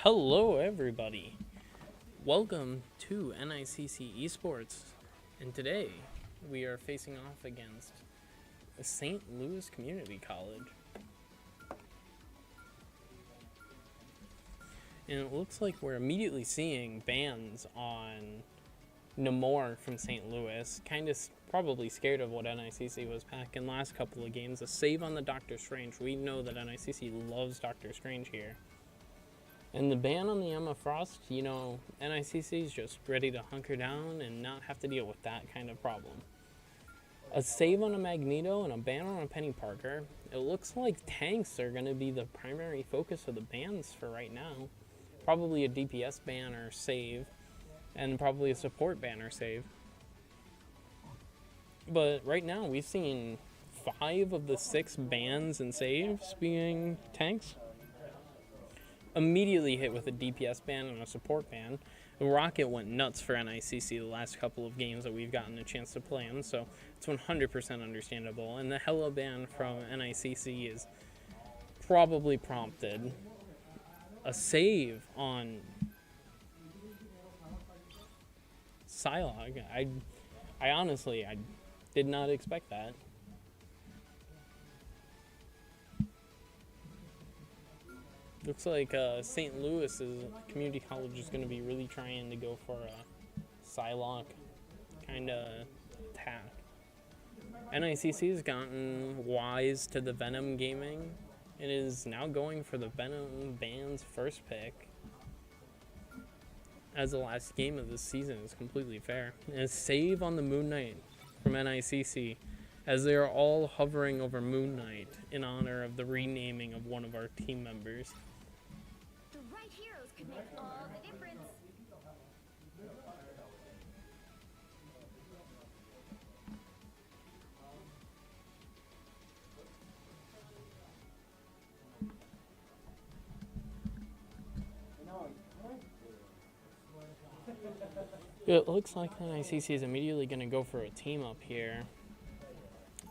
Hello everybody, welcome to NICC eSports, and today we are facing off against St. Louis Community College. And it looks like we're immediately seeing bans on Namor from St. Louis. Kind of probably scared of what NICC was packing last couple of games. A save on the Doctor Strange. We know that NICC loves Doctor Strange here. And the ban on the Emma Frost, you know, NICC is just ready to hunker down and not have to deal with that kind of problem. A save on a Magneto and a ban on a Penny Parker. It looks like tanks are going to be the primary focus of the bans for right now. Probably a DPS ban or save, and probably a support ban or save. But right now we've seen 5 of the 6 bans and saves being tanks. Immediately hit with a DPS ban and a support ban. The Rocket went nuts for NICC the last couple of games that we've gotten a chance to play him, so it's 100% understandable. And the Hella ban from NICC is probably prompted. A save on Psylocke. I honestly did not expect that. Looks like St. Louis's community college is going to be really trying to go for a Psylocke kind of attack. NICC has gotten wise to the Venom gaming and is now going for the Venom ban's first pick, as the last game of this season is completely fair. And a save on the Moon Knight from NICC, as they are all hovering over Moon Knight in honor of the renaming of one of our team members. The right heroes could make all the difference. It looks like NICC is immediately going to go for a team up here.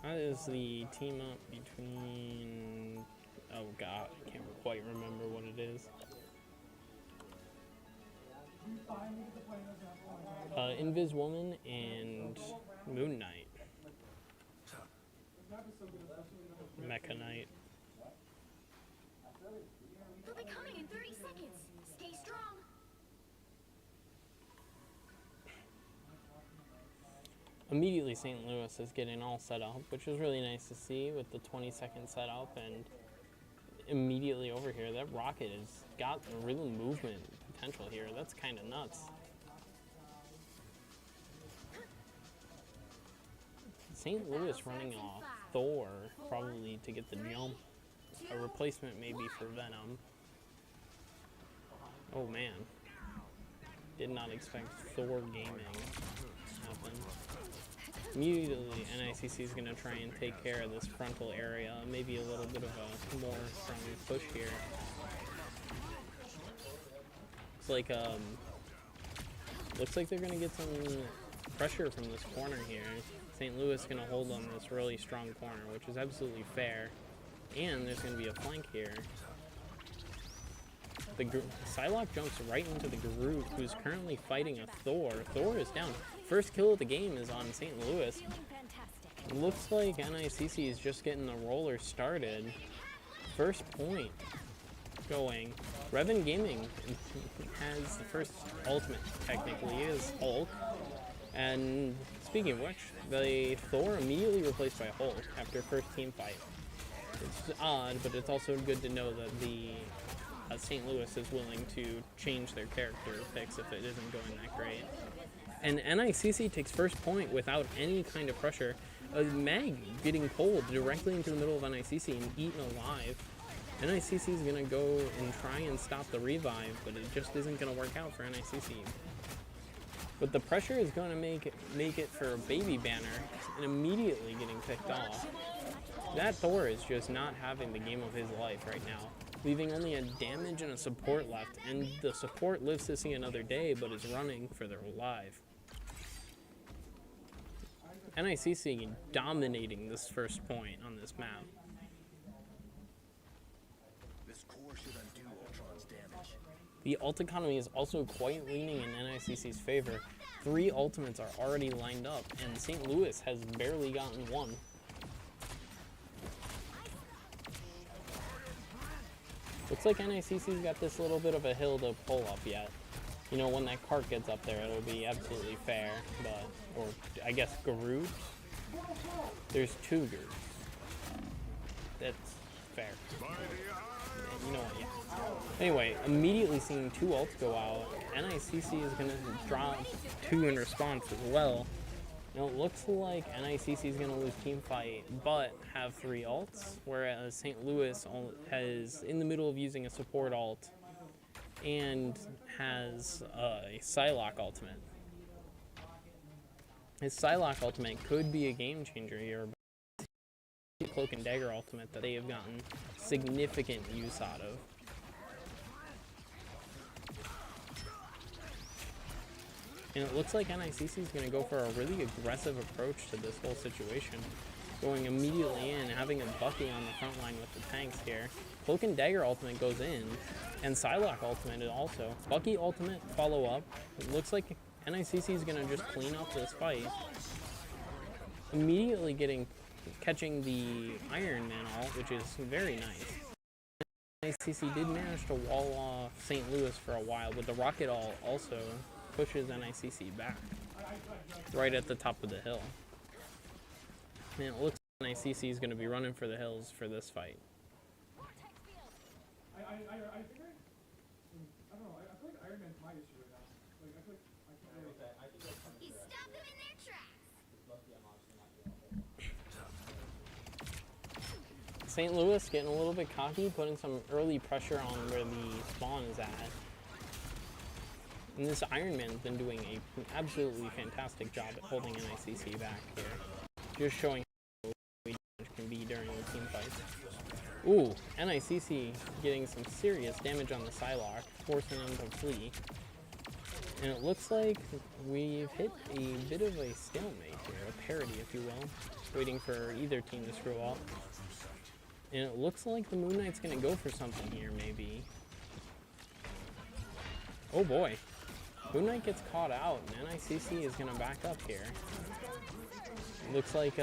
That is the team up between... oh god, I can't quite remember what it is. Invis Woman and Moon Knight. Mecha Knight. They'll be coming in 30 seconds. Stay strong. Immediately St. Louis is getting all set up, which is really nice to see with the 20-second setup, and immediately over here, that Rocket has got a real movement potential here. That's kind of nuts. St. Louis running off Thor, probably to get the jump. A replacement maybe for Venom. Oh man. Did not expect Thor gaming to happen. Immediately, NICC is going to try and take care of this frontal area. Maybe a little bit of a more strong push here. Looks like they're going to get some pressure from this corner here. St. Louis going to hold on this really strong corner, which is absolutely fair. And there's going to be a flank here. The Psylocke jumps right into the Groot, who's currently fighting a Thor. Thor is down. First kill of the game is on St. Louis. Looks like NICC is just getting the roller started. First point going. Revan Gaming has the first ultimate, technically, is Hulk. And speaking of which, the Thor immediately replaced by Hulk after first team fight. It's odd, but it's also good to know that the St. Louis is willing to change their character picks if it isn't going that great. And NICC takes first point without any kind of pressure. Mag getting pulled directly into the middle of NICC and eaten alive. NICC is going to go and try and stop the revive, but it just isn't going to work out for NICC. But the pressure is going to make it for a baby banner and immediately getting picked off. That Thor is just not having the game of his life right now, leaving only a damage and a support left, and the support lives to see another day, but is running for their life. NICC dominating this first point on this map. This core should undo Ultron's damage. The ult economy is also quite leaning in NICC's favor. 3 ultimates are already lined up, and St. Louis has barely gotten one. Looks like NICC's got this little bit of a hill to pull up yet. You know, when that cart gets up there, it'll be absolutely fair, but, or I guess Garud? There's 2 Garuds. That's fair. You know what, yeah. Anyway, immediately seeing 2 ults go out, NICC is going to drop 2 in response as well. Now it looks like NICC is going to lose team fight, but have 3 ults, whereas St. Louis is in the middle of using a support ult and has a Psylocke ultimate. His Psylocke ultimate could be a game changer here. The Cloak and Dagger ultimate that they have gotten significant use out of. And it looks like NICC is going to go for a really aggressive approach to this whole situation. Going immediately in, having a Bucky on the front line with the tanks here. Cloak and Dagger ultimate goes in, and Psylocke ultimate also. Bucky ultimate follow up. It looks like NICC is going to just clean up this fight. Immediately catching the Iron Man ult, which is very nice. NICC did manage to wall off St. Louis for a while, but the Rocket ult also pushes NICC back right at the top of the hill. And it looks like NICC is going to be running for the hills for this fight. He stopped them in their tracks. St. Louis getting a little bit cocky, putting some early pressure on where the spawn is at. And this Iron Man's been doing an absolutely fantastic job at holding NICC back here. Just showing how damage can be during the team fights. Ooh, NICC getting some serious damage on the Psylocke, forcing him to flee. And it looks like we've hit a bit of a stalemate here, a parity if you will. Waiting for either team to screw up. And it looks like the Moon Knight's gonna go for something here, maybe. Oh boy. Moon Knight gets caught out, and NICC is going to back up here. Looks like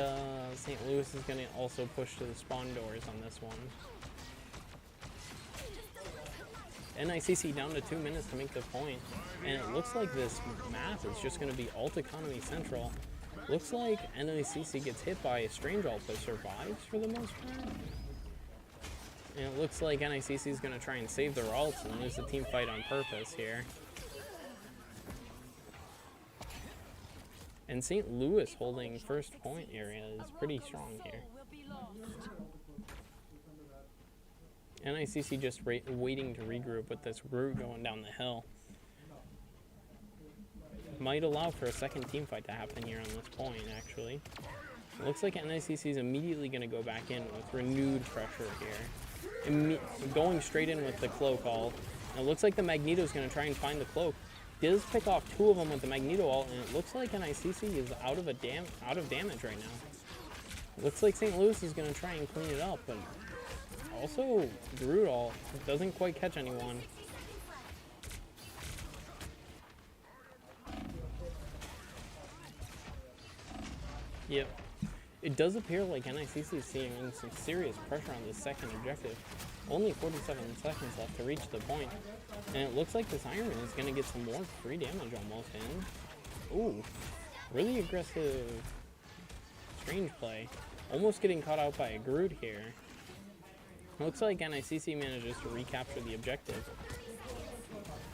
St. Louis is going to also push to the spawn doors on this one. NICC down to 2 minutes to make the point, and it looks like this map is just going to be ult economy central. Looks like NICC gets hit by a strange ult but survives for the most part. And it looks like NICC is going to try and save their ults and lose the team fight on purpose here. And St. Louis holding first point area is pretty strong here. NICC just waiting to regroup with this route going down the hill. Might allow for a second team fight to happen here on this point, actually. It looks like NICC is immediately going to go back in with renewed pressure here. Going straight in with the Cloak ult. It looks like the Magneto is going to try and find the Cloak. Does pick off 2 of them with the Magneto ult, and it looks like NICC is out of damage right now. Looks like St. Louis is going to try and clean it up, but also Garud ult doesn't quite catch anyone. Yep. It does appear like NICC is seeing some serious pressure on this second objective. Only 47 seconds left to reach the point. And it looks like this Iron Man is going to get some more free damage almost in. Ooh, really aggressive, strange play. Almost getting caught out by a Garud here. Looks like NICC manages to recapture the objective.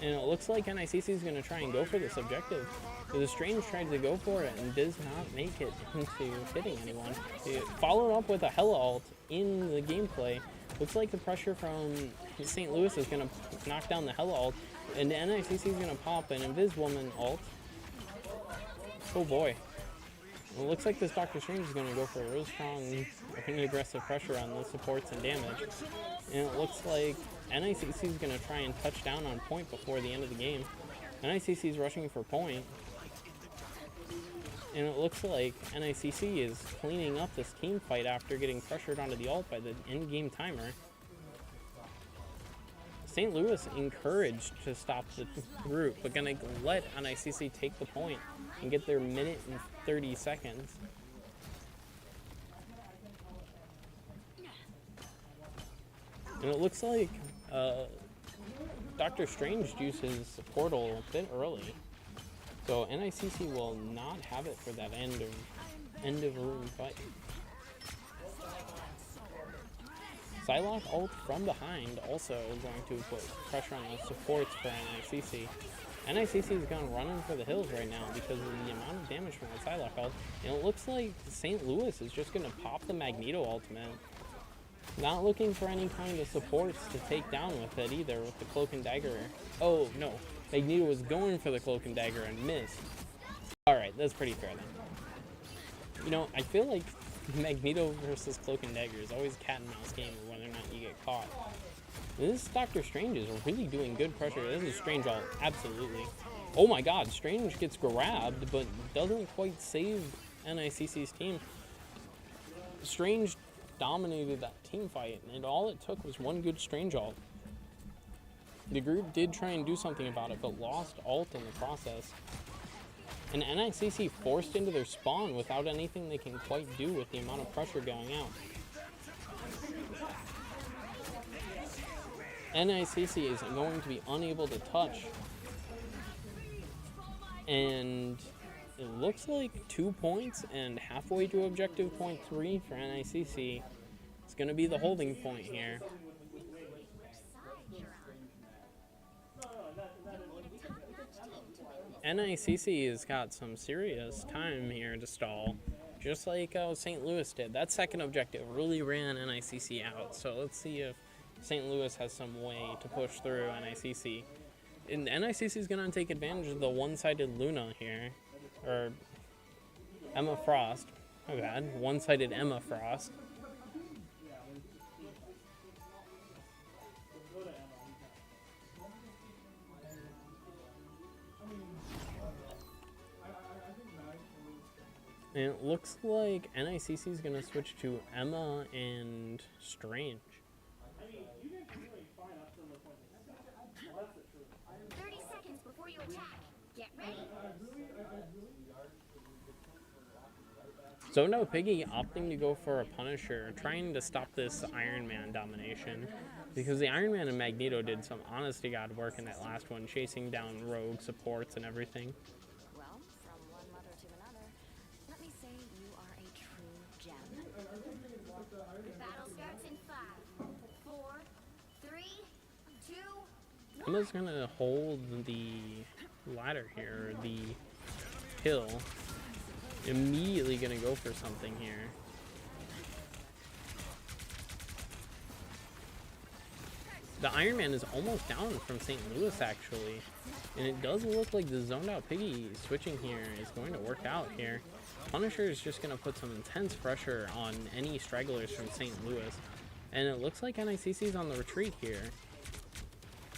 And it looks like NICC is going to try and go for this objective. But the Strange tried to go for it and does not make it into hitting anyone. It followed up with a Hella ult in the gameplay. Looks like the pressure from St. Louis is going to knock down the Hella ult. And the NICC is going to pop an Invis-Woman ult. Oh boy. Well, it looks like this Dr. Strange is going to go for a really strong and aggressive pressure on the supports and damage. And it looks like NICC is going to try and touch down on point before the end of the game. NICC is rushing for point. And it looks like NICC is cleaning up this team fight after getting pressured onto the ult by the in-game timer. St. Louis encouraged to stop the group, but gonna let NICC take the point and get their minute and 30 seconds. And it looks like Dr. Strange uses the portal a bit early. So NICC will not have it for that end of room fight. Psylocke ult from behind also going to put pressure on the supports for NICC. NICC is going running for the hills right now because of the amount of damage from the Psylocke ult. And it looks like St. Louis is just going to pop the Magneto ultimate. Not looking for any kind of supports to take down with it either, with the Cloak and Dagger. Oh, no. Magneto was going for the Cloak and Dagger and missed. Alright, that's pretty fair then. You know, I feel like Magneto versus Cloak and Dagger is always cat and mouse game of whether or not you get caught. This Doctor Strange is really doing good pressure. This is Strange ult, absolutely. Oh my god, Strange gets grabbed, but doesn't quite save NICC's team. Strange dominated that team fight, and all it took was one good Strange ult. The group did try and do something about it, but lost ult in the process. And NICC forced into their spawn without anything they can quite do with the amount of pressure going out. NICC is going to be unable to touch. And it looks like 2 points and halfway to objective point 3 for NICC. It's going to be the holding point here. NICC has got some serious time here to stall, just like St. Louis did. That second objective really ran NICC out, so let's see if St. Louis has some way to push through NICC. And NICC is going to take advantage of the one-sided Luna here, or Emma Frost. My bad, one-sided Emma Frost. And it looks like NICC is going to switch to Emma and Strange. 30 seconds before you attack. Get ready. So no Piggy opting to go for a Punisher, trying to stop this Iron Man domination. Because the Iron Man and Magneto did some honest-to-God work in that last one, chasing down rogue supports and everything. Well, from one mother to another, let me say you are a true gem. Battle starts in 5, 4, 3, 2, 1. Emma's gonna hold the ladder here, the hill. Immediately gonna go for something here. The Iron Man is almost down from St. Louis actually. And it does look like the zoned out Piggy switching here is going to work out here. Punisher is just going to put some intense pressure on any stragglers from St. Louis. And it looks like NICC is on the retreat here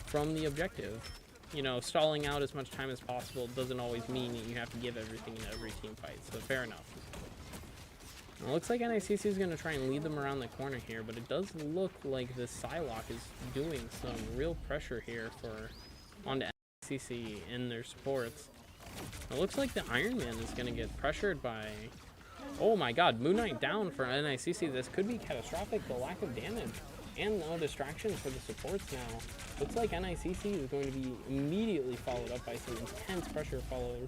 from the objective. You know, stalling out as much time as possible doesn't always mean that you have to give everything in every team fight, so fair enough. It looks like NICC is going to try and lead them around the corner here, but it does look like this Psylocke is doing some real pressure here onto NICC in their supports. It looks like the Iron Man is going to get pressured by... Oh my god, Moon Knight down for NICC. This could be catastrophic, the lack of damage. And no distractions for the supports now. Looks like NICC is going to be immediately followed up by some intense pressure followed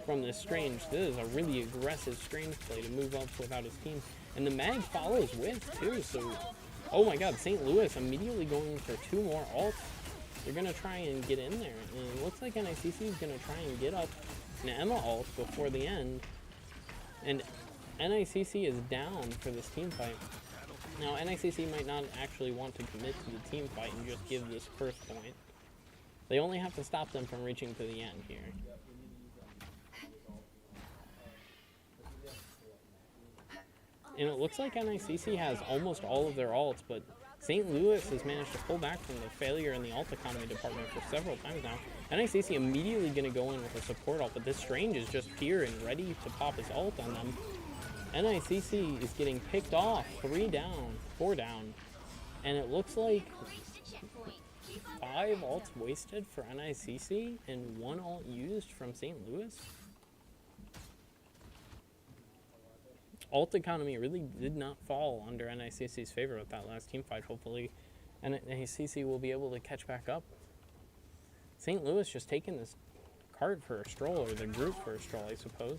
from this Strange. This is a really aggressive Strange play to move up without his team. And the Mag follows with too, so... Oh my god, St. Louis immediately going for 2 more ults. They're going to try and get in there. And it looks like NICC is going to try and get up an Emma ult before the end. And NICC is down for this team fight. Now, NICC might not actually want to commit to the team fight and just give this first point. They only have to stop them from reaching to the end here. And it looks like NICC has almost all of their ults, but St. Louis has managed to pull back from the failure in the ult economy department for several times now. NICC immediately going to go in with a support ult, but this Strange is just here and ready to pop his ult on them. NICC is getting picked off, 3 down, 4 down, and it looks like 5 ults wasted for NICC and 1 ult used from St. Louis. Ult economy really did not fall under NICC's favor with that last team fight. Hopefully and NICC will be able to catch back up. St. Louis just taking this cart for a stroll, or the group for a stroll, I suppose.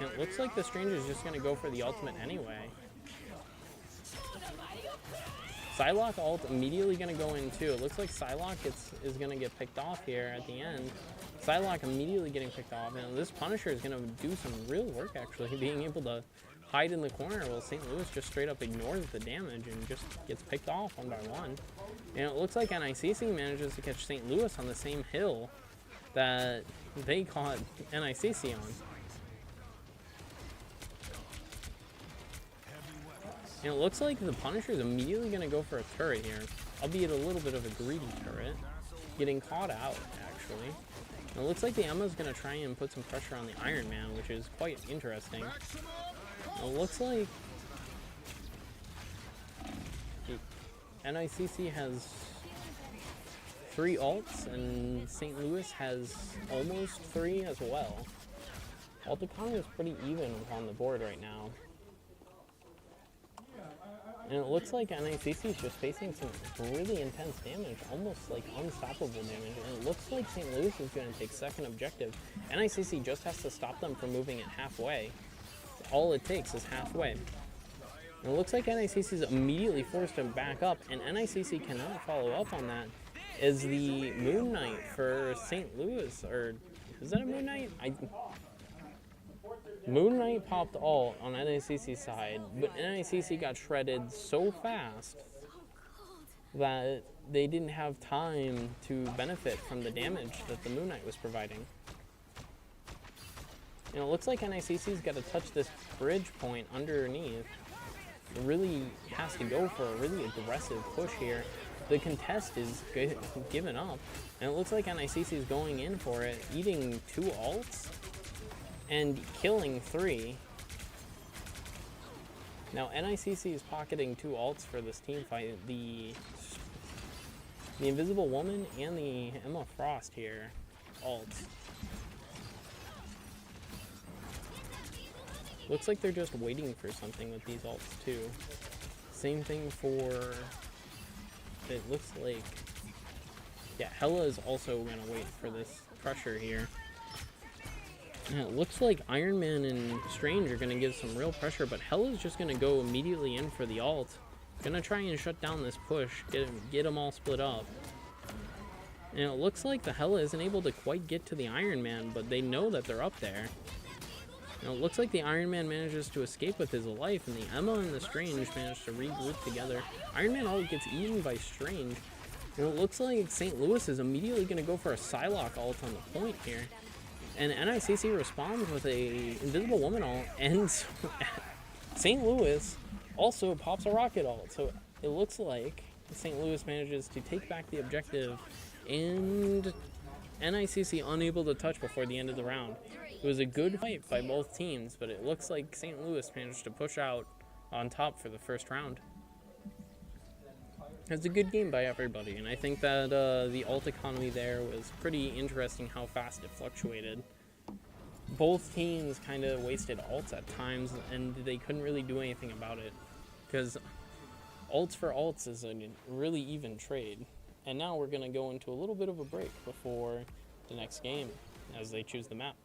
And it looks like the Stranger's just going to go for the ultimate anyway. Psylocke ult immediately going to go in too. It looks like Psylocke is going to get picked off here at the end. Psylocke immediately getting picked off. And this Punisher is going to do some real work, actually, being able to hide in the corner while St. Louis just straight up ignores the damage and just gets picked off one by one. And it looks like NICC manages to catch St. Louis on the same hill that they caught NICC on. And it looks like the Punisher is immediately going to go for a turret here, albeit a little bit of a greedy turret, getting caught out, actually. And it looks like the Emma is going to try and put some pressure on the Iron Man, which is quite interesting. And it looks like NICC has 3 ults, and St. Louis has almost 3 as well. Ult economy is pretty even on the board right now. And it looks like NICC is just facing some really intense damage, almost like unstoppable damage. And it looks like St. Louis is going to take second objective. NICC just has to stop them from moving it halfway. All it takes is halfway. And it looks like NICC is immediately forced to back up, and NICC cannot follow up on that. Is the Moon Knight for St. Louis, or is that a Moon Knight? Moon Knight popped ult on NICC's side, but NICC got shredded so fast that they didn't have time to benefit from the damage that the Moon Knight was providing. And it looks like NICC's got to touch this bridge point underneath. It really has to go for a really aggressive push here. The contest is given up, and it looks like NICC is going in for it, eating 2 ults and killing 3. Now NICC is pocketing 2 ults for this team fight. The Invisible Woman and the Emma Frost here ults. Looks like they're just waiting for something with these ults too. Same thing for, it looks like, yeah, Hela is also gonna wait for this pressure here. And it looks like Iron Man and Strange are going to give some real pressure, but Hela's just going to go immediately in for the ult. Going to try and shut down this push, get them all split up. And it looks like the Hela isn't able to quite get to the Iron Man, but they know that they're up there. And it looks like the Iron Man manages to escape with his life, and the Emma and the Strange manage to regroup together. Iron Man ult gets eaten by Strange. And it looks like St. Louis is immediately going to go for a Psylocke ult on the point here. And NICC responds with a Invisible Woman ult, and St. Louis also pops a Rocket ult. So it looks like St. Louis manages to take back the objective, and NICC unable to touch before the end of the round. It was a good fight by both teams, but it looks like St. Louis managed to push out on top for the first round. It was a good game by everybody, and I think that the ult economy there was pretty interesting how fast it fluctuated. Both teams kind of wasted ults at times, and they couldn't really do anything about it, because ults for ults is a really even trade. And now we're going to go into a little bit of a break before the next game, as they choose the map.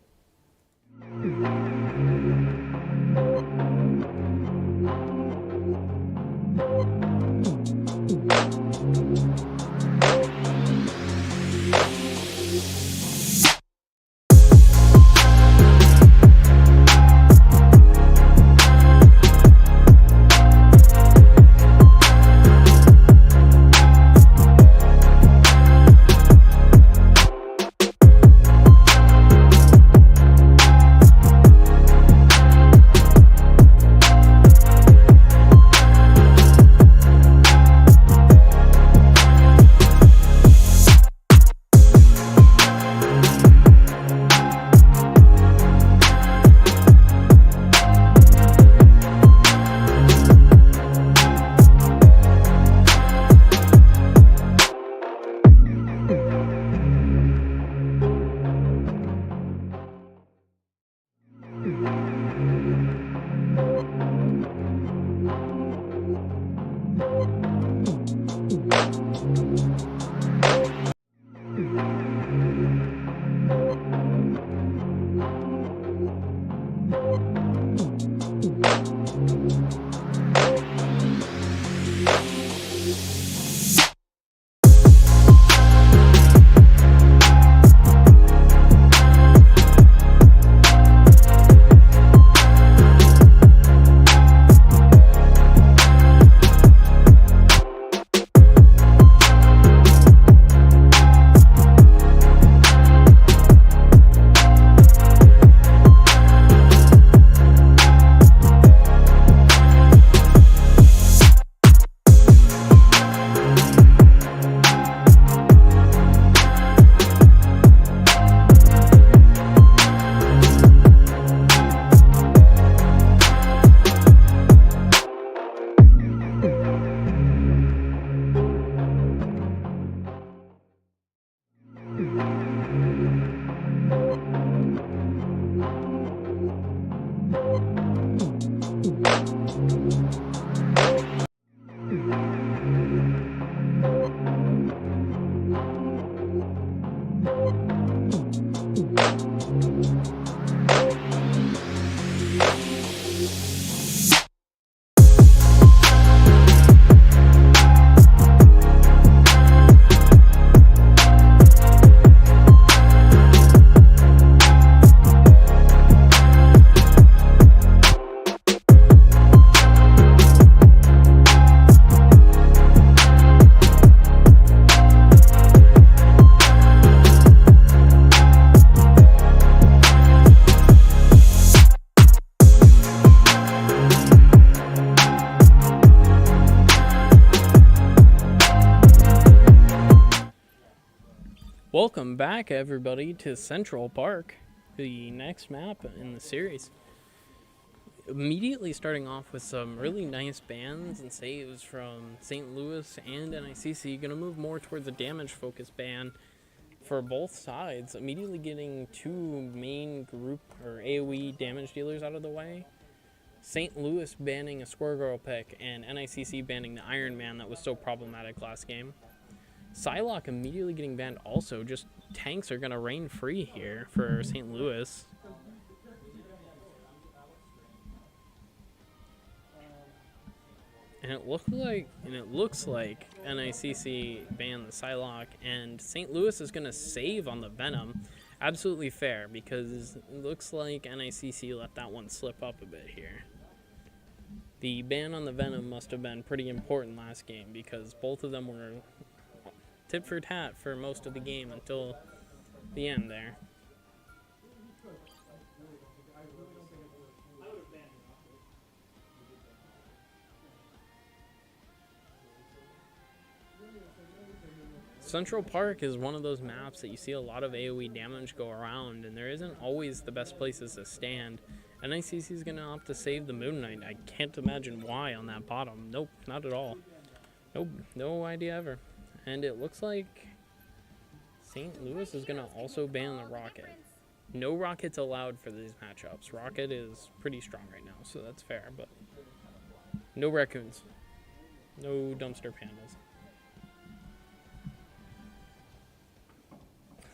Welcome back, everybody, to Central Park, the next map in the series. Immediately starting off with some really nice bans and saves from St. Louis and NICC. Going to move more towards a damage-focused ban for both sides. Immediately getting two main group or AoE damage dealers out of the way. St. Louis banning a Square Girl pick and NICC banning the Iron Man that was so problematic last game. Psylocke immediately getting banned also. Just tanks are going to reign free here for St. Louis. And it looks like NICC banned the Psylocke, and St. Louis is going to save on the Venom. Absolutely fair, because it looks like NICC let that one slip up a bit here. The ban on the Venom must have been pretty important last game, because both of them were tit for tat for most of the game until the end there. Central Park is one of those maps that you see a lot of AoE damage go around, and there isn't always the best places to stand. NICC is going to opt to save the Moon Knight. I can't imagine why on that bottom. Nope, not at all. Nope, no idea ever. And it looks like St. Louis is going to also ban the Rocket. No Rockets allowed for these matchups. Rocket is pretty strong right now, so that's fair, but no raccoons. No dumpster pandas.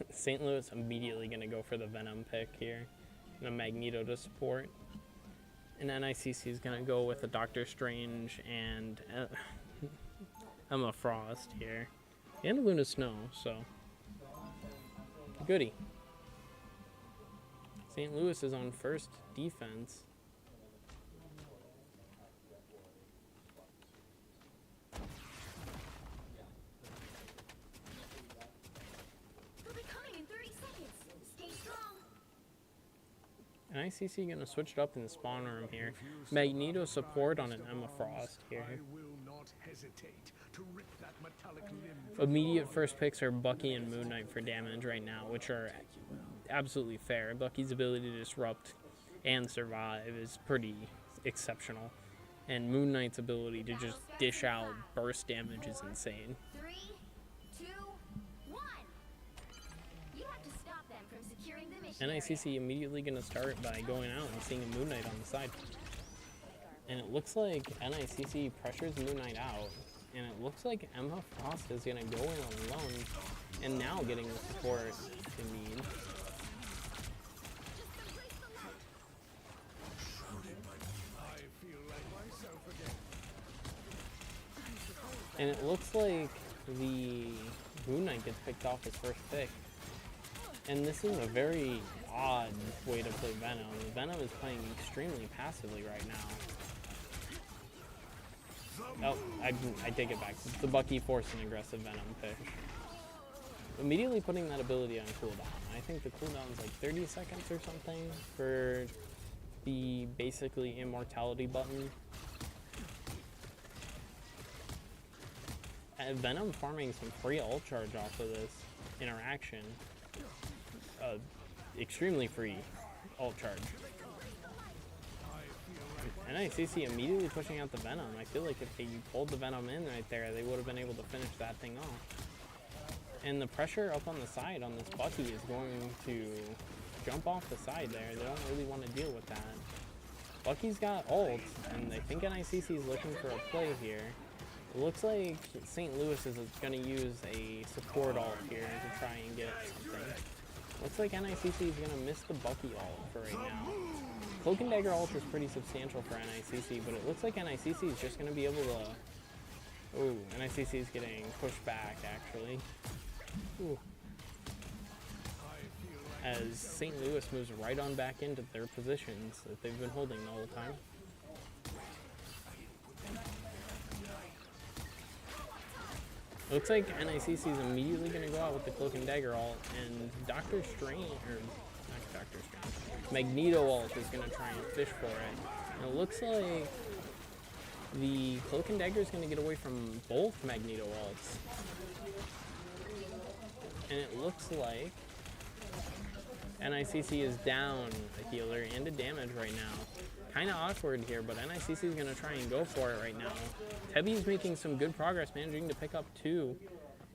St. Louis immediately going to go for the Venom pick here. And a Magneto to support. And NICC is going to go with a Doctor Strange and Emma Frost here. And Luna Snow, so goody. St. Louis is on first defense. NICC going to switch it up in the spawn room here. Magneto support on an Emma Frost here. Immediate first picks are Bucky and Moon Knight for damage right now, which are absolutely fair. Bucky's ability to disrupt and survive is pretty exceptional. And Moon Knight's ability to just dish out burst damage is insane. NICC immediately going to start by going out and seeing a Moon Knight on the side. And it looks like NICC pressures Moon Knight out. And it looks like Emma Frost is going to go in alone. And now getting the support they need. And it looks like the Moon Knight gets picked off his first pick. And this is a very odd way to play Venom. Venom is playing extremely passively right now. Oh, I take it back. The Bucky forced an aggressive Venom push. Immediately putting that ability on cooldown. I think the cooldown is like 30 seconds or something for the basically immortality button. Venom farming some free ult charge off of this interaction. Extremely free ult charge. NICC immediately pushing out the Venom. I feel like if they pulled the Venom in right there, they would have been able to finish that thing off. And the pressure up on the side on this Bucky is going to jump off the side there. They don't really want to deal with that. Bucky's got ult, and I think NICC is looking for a play here. It looks like St. Louis is going to use a support ult here to try and get something. Looks like NICC is going to miss the Bucky ult for right now. Cloak and Dagger ult is pretty substantial for NICC, but it looks like NICC is just going to be able to... Ooh, NICC is getting pushed back, actually. Ooh. As St. Louis moves right on back into their positions that they've been holding the whole time. Looks like NICC is immediately going to go out with the Cloak and Dagger ult, and Doctor Strange, or not Doctor Strange, Magneto ult is going to try and fish for it. And it looks like the Cloak and Dagger is going to get away from both Magneto ults. And it looks like NICC is down a healer and a damage right now. Kind of awkward here, but NICC is going to try and go for it right now. Tebby's making some good progress, managing to pick up 2.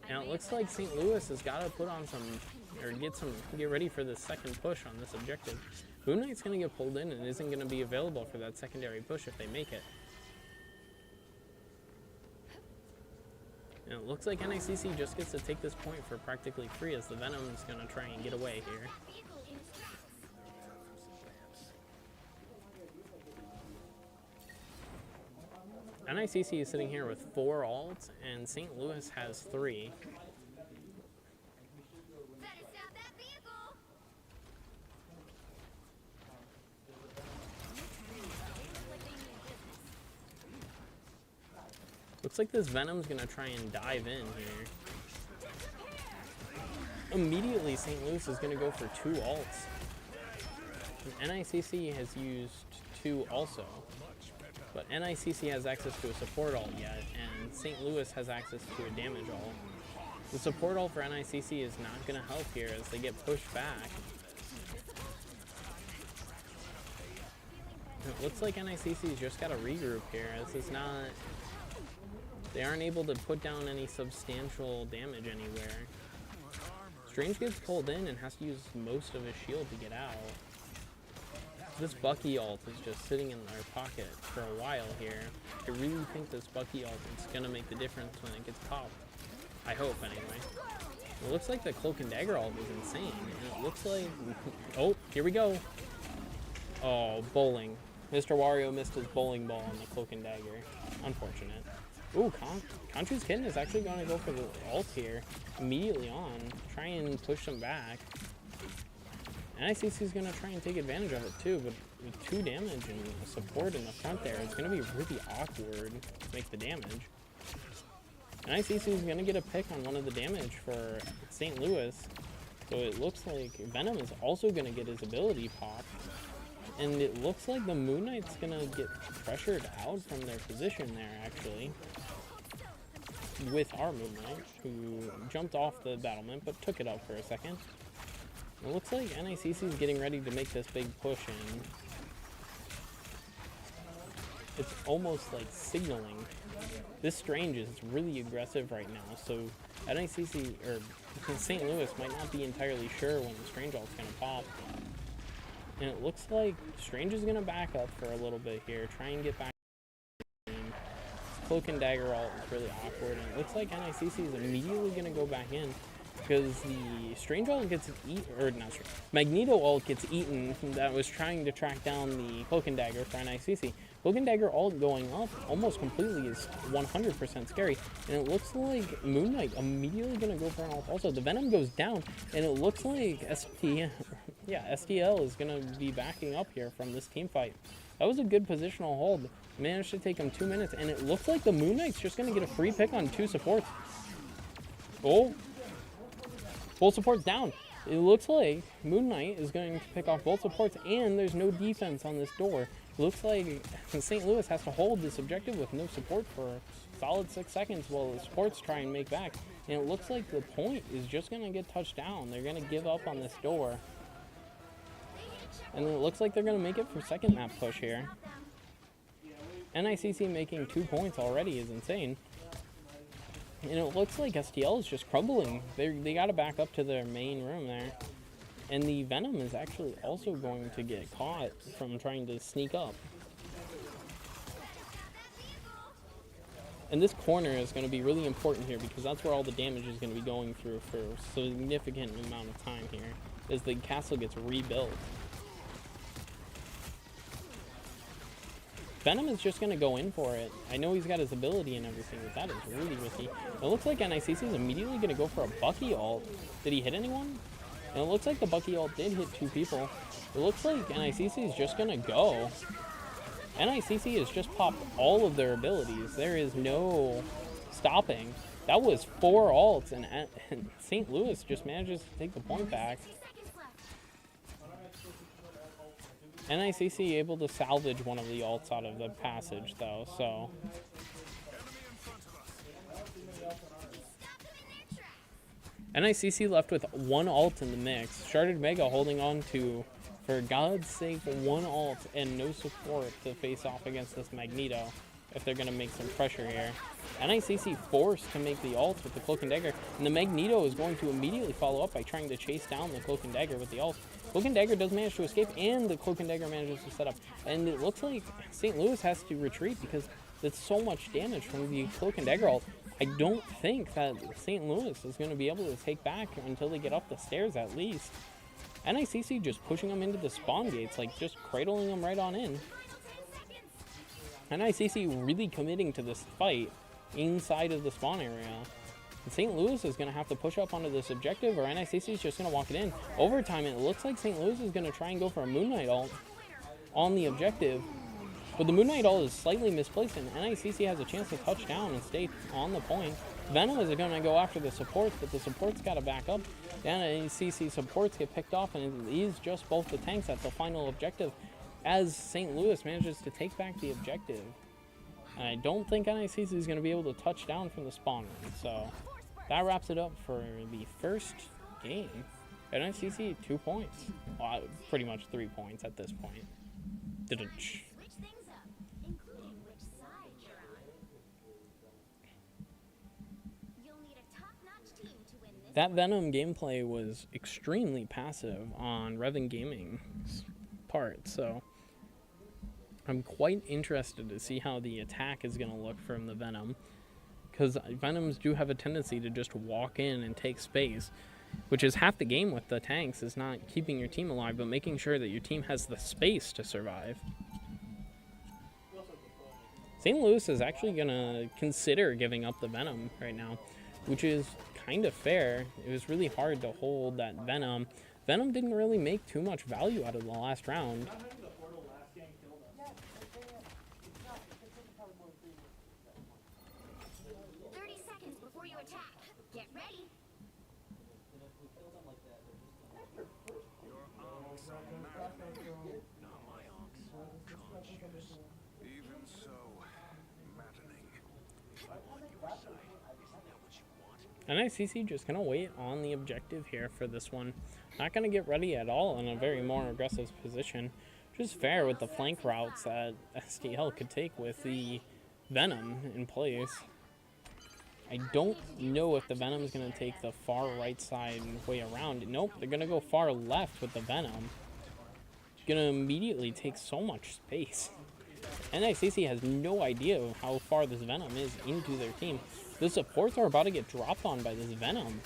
And it looks like St. Louis has got to put on some, or get ready for the second push on this objective. Moon Knight's going to get pulled in and isn't going to be available for that secondary push if they make it. And it looks like NICC just gets to take this point for practically free as the Venom's going to try and get away here. NICC is sitting here with 4 ults, and St. Louis has 3. Looks like this Venom's gonna try and dive in here. Immediately, St. Louis is gonna go for 2 ults. And NICC has used 2 also. But NICC has access to a support ult yet, and St. Louis has access to a damage ult. The support ult for NICC is not gonna help here as they get pushed back. It looks like NICC's just got to regroup here as it's not... They aren't able to put down any substantial damage anywhere. Strange gets pulled in and has to use most of his shield to get out. This Bucky ult is just sitting in their pocket for a while here. I really think this Bucky ult is going to make the difference when it gets popped. I hope, anyway. It looks like the Cloak and Dagger ult is insane. And it looks like... Oh, here we go. Oh, bowling. Mr. Wario missed his bowling ball on the Cloak and Dagger. Unfortunate. Ooh, Conchu's Kitten is actually going to go for the ult here immediately on. Try and push them back. NICC is going to try and take advantage of it too, but with 2 damage and support in the front there, it's going to be really awkward to make the damage. NICC is going to get a pick on one of the damage for St. Louis, so it looks like Venom is also going to get his ability popped. And it looks like the Moon Knight's going to get pressured out from their position there, actually. With our Moon Knight, who jumped off the battlement, but took it up for a second. It looks like NICC is getting ready to make this big push in. It's almost like signaling. This Strange is really aggressive right now, so NICC, or St. Louis might not be entirely sure when the Strange ult's going to pop. And it looks like Strange is going to back up for a little bit here, try and get back. Cloak and Dagger ult is really awkward, and it looks like NICC is immediately going to go back in because the Strange ult gets eaten, or not Strange, Magneto ult gets eaten that was trying to track down the Cloak and Dagger for NICC. Cloak and Dagger ult going up almost completely is 100% scary, and it looks like Moon Knight immediately going to go for an ult also. The Venom goes down, and it looks like STL is going to be backing up here from this team fight. That was a good positional hold. Managed to take him 2 minutes, and it looks like the Moon Knight's just going to get a free pick on 2 supports. Oh, both supports down. It looks like Moon Knight is going to pick off both supports, and there's no defense on this door. It looks like St. Louis has to hold this objective with no support for a solid 6 seconds while the supports try and make back. And it looks like the point is just going to get touched down. They're going to give up on this door. And it looks like they're going to make it for second map push here. NICC making 2 points already is insane. And it looks like STL is just crumbling. They got to back up to their main room there. And the Venom is actually also going to get caught from trying to sneak up. And this corner is going to be really important here because that's where all the damage is going to be going through for a significant amount of time here as the castle gets rebuilt. Venom is just going to go in for it. I know he's got his ability and everything, but that is really risky. It looks like NICC is immediately going to go for a Bucky ult. Did he hit anyone? And it looks like the Bucky ult did hit 2 people. It looks like NICC is just going to go. NICC has just popped all of their abilities. There is no stopping. That was 4 ults, and St. Louis just manages to take the point back. NICC able to salvage one of the ults out of the passage, though, so... NICC left with one ult in the mix. Sharded Mega holding on to, for God's sake, one ult and no support to face off against this Magneto if they're going to make some pressure here. NICC forced to make the ult with the Cloak and Dagger, and the Magneto is going to immediately follow up by trying to chase down the Cloak and Dagger with the ult. Cloak and Dagger does manage to escape, and the Cloak and Dagger manages to set up. And it looks like St. Louis has to retreat because that's so much damage from the Cloak and Dagger ult. I don't think that St. Louis is going to be able to take back until they get up the stairs at least. NICC just pushing them into the spawn gates, like just cradling them right on in. NICC really committing to this fight inside of the spawn area. And St. Louis is going to have to push up onto this objective, or NICC is just going to walk it in. Overtime, it looks like St. Louis is going to try and go for a Moon Knight ult on the objective. But the Moon Knight ult is slightly misplaced, and NICC has a chance to touch down and stay on the point. Venom is going to go after the supports, but the supports got to back up. The NICC supports get picked off, and it is just both the tanks at the final objective as St. Louis manages to take back the objective. And I don't think NICC is going to be able to touch down from the spawn room. So that wraps it up for the first game. NICC 2 points. Well, pretty much 3 points at this point. Didn't. That Venom gameplay was extremely passive on Revan Gaming's part, so I'm quite interested to see how the attack is going to look from the Venom, because Venoms do have a tendency to just walk in and take space, which is half the game with the tanks, is not keeping your team alive, but making sure that your team has the space to survive. St. Louis is actually going to consider giving up the Venom right now, which is kind of fair. It was really hard to hold that Venom. Venom didn't really make too much value out of the last round. 30 seconds before you attack. Get ready. Your arms are maddening. Not my arms. Conscious. Even so, maddening. On your side. Isn't that what you want? NICC just going to wait on the objective here for this one. Not going to get ready at all in a very more aggressive position. Which is fair with the flank routes that STL could take with the Venom in place. I don't know if the Venom is going to take the far right side way around. Nope, they're going to go far left with the Venom. It's going to immediately take so much space. NICC has no idea how far this Venom is into their team. The supports are about to get dropped on by this Venom.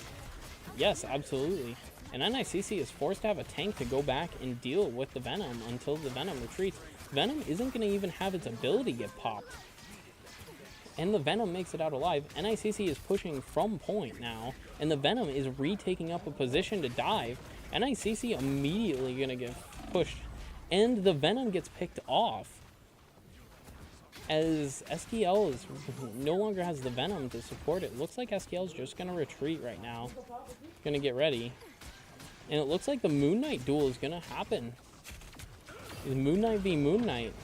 Yes, absolutely. And NICC is forced to have a tank to go back and deal with the Venom until the Venom retreats. Venom isn't going to even have its ability get popped. And the Venom makes it out alive. NICC is pushing from point now, and the Venom is retaking up a position to dive. NICC immediately going to get pushed, and the Venom gets picked off. As STL is no longer has the Venom to support it. Looks like STL is just going to retreat right now. Going to get ready. And it looks like the Moon Knight duel is going to happen. Is Moon Knight v Moon Knight?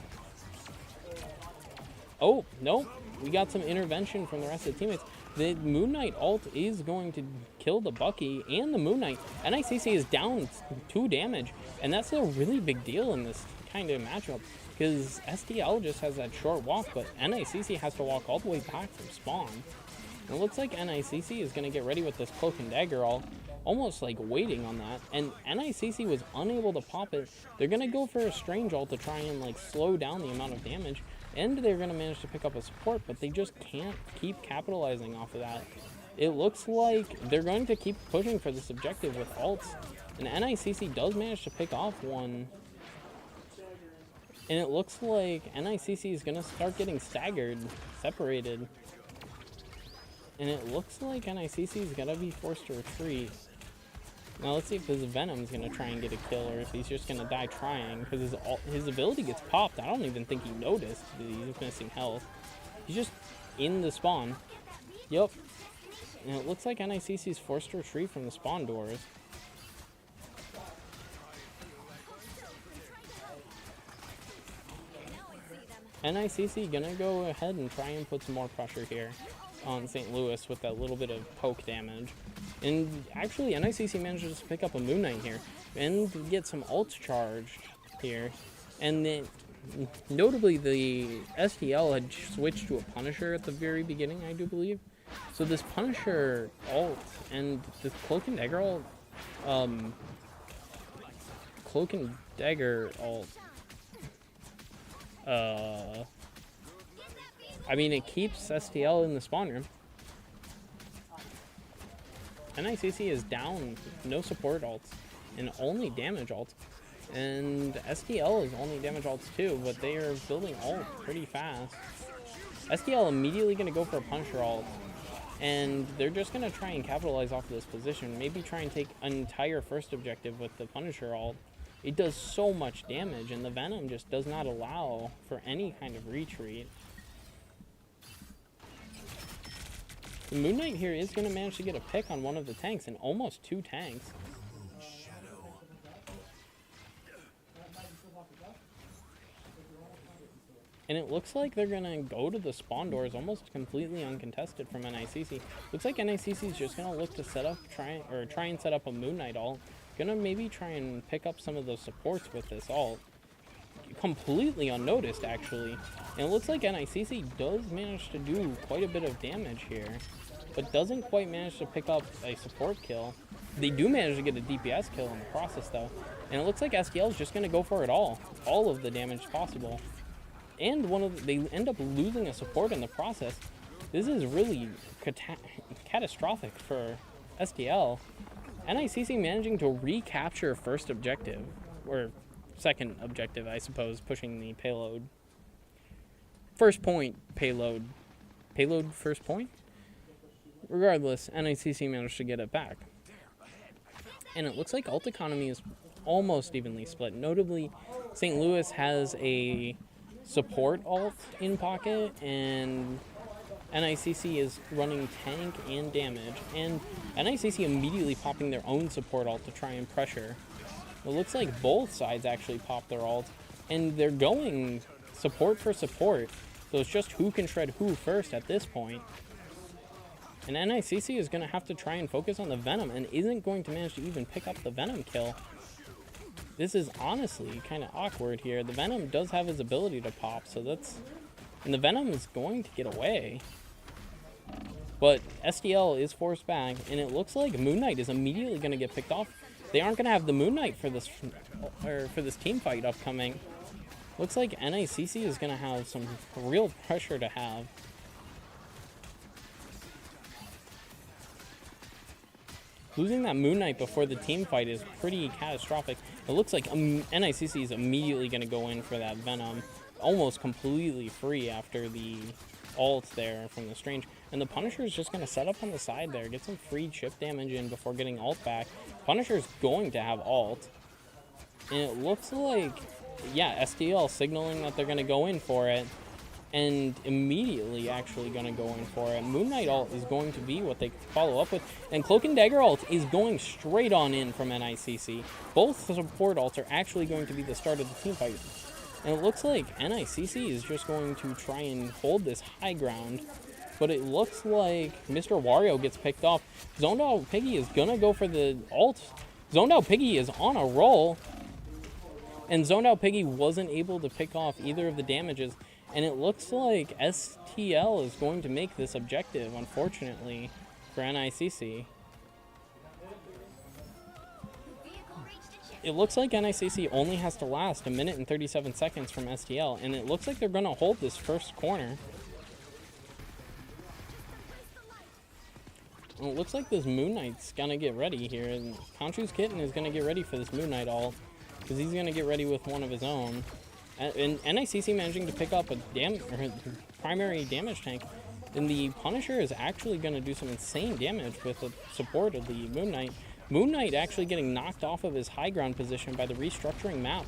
Oh, nope. We got some intervention from the rest of the teammates. The Moon Knight ult is going to kill the Bucky and the Moon Knight. NICC is down 2 damage. And that's a really big deal in this kind of matchup. Because STL just has that short walk, but NICC has to walk all the way back from spawn. And it looks like NICC is going to get ready with this Cloak and Dagger ult, almost like waiting on that. And NICC was unable to pop it. They're going to go for a Strange ult to try and like slow down the amount of damage. And they're going to manage to pick up a support, but they just can't keep capitalizing off of that. It looks like they're going to keep pushing for this objective with ults. And NICC does manage to pick off one. And it looks like NICC is going to start getting staggered, separated. And it looks like NICC is going to be forced to retreat. Now let's see if this Venom is going to try and get a kill, or if he's just going to die trying. Because his ability gets popped. I don't even think he noticed that he's missing health. He's just in the spawn. Yep. And it looks like NICC is forced to retreat from the spawn doors. NICC gonna go ahead and try and put some more pressure here on St. Louis with that little bit of poke damage. And actually, NICC manages to pick up a Moon Knight here and get some ults charged here. And then, notably, the STL had switched to a Punisher at the very beginning, I do believe. So this Punisher ult and this Cloak and Dagger ult, Cloak and Dagger ult, I mean, it keeps STL in the spawn room. NICC is down, no support ults, and only damage ults. And STL is only damage ults too, but they are building ult pretty fast. STL immediately going to go for a Punisher ult, and they're just going to try and capitalize off of this position. Maybe try and take an entire first objective with the Punisher ult. It does so much damage, and the Venom just does not allow for any kind of retreat. The Moon Knight here is going to manage to get a pick on one of the tanks, and almost 2 tanks. And it looks like they're going to go to the spawn doors almost completely uncontested from NICC. Looks like NICC is just going to look to set up, try and set up a Moon Knight ult. Gonna maybe try and pick up some of those supports with this ult. Completely unnoticed, actually. And it looks like NICC does manage to do quite a bit of damage here, but doesn't quite manage to pick up a support kill. They do manage to get a DPS kill in the process, though. And it looks like STL is just going to go for it all of the damage possible. And they end up losing a support in the process. This is really catastrophic for STL. NICC managing to recapture first objective, or second objective, I suppose, pushing the payload. First point payload. Payload first point? Regardless, NICC managed to get it back. And it looks like ult economy is almost evenly split. Notably, St. Louis has a support ult in pocket, and NICC is running tank and damage, and NICC immediately popping their own support ult to try and pressure. It looks like both sides actually popped their ult, and they're going support for support, so it's just who can shred who first at this point. And NICC is going to have to try and focus on the Venom, and isn't going to manage to even pick up the Venom kill. This is honestly kind of awkward here. The Venom does have his ability to pop, so that's... And the Venom is going to get away. But STL is forced back, and it looks like Moon Knight is immediately going to get picked off. They aren't going to have the Moon Knight for this team fight upcoming. Looks like NICC is going to have some real pressure to have. Losing that Moon Knight before the team fight is pretty catastrophic. It looks like NICC is immediately going to go in for that Venom, almost completely free after the ult there from the Strange. And the Punisher is just going to set up on the side there, get some free chip damage in before getting ult back. Punisher is going to have ult. And it looks like, yeah, STL signaling that they're going to go in for it, and immediately actually going to go in for it. Moon Knight ult is going to be what they follow up with, and Cloak and Dagger ult is going straight on in from NICC. Both support ults are actually going to be the start of the team fight. And it looks like NICC is just going to try and hold this high ground, but it looks like Mr. Wario gets picked off. Zoned Out Piggy is going to go for the ult. Zoned Out Piggy is on a roll, and Zoned Out Piggy wasn't able to pick off either of the damages. And it looks like STL is going to make this objective, unfortunately, for NICC. It looks like NICC only has to last 1 minute and 37 seconds from STL, and it looks like they're going to hold this first corner. And it looks like this Moon Knight's going to get ready here, and Conchu's Kitten is going to get ready for this Moon Knight ult, because he's going to get ready with one of his own. And NICC managing to pick up a primary damage tank, and the Punisher is actually going to do some insane damage with the support of the Moon Knight. Moon Knight actually getting knocked off of his high ground position by the restructuring map.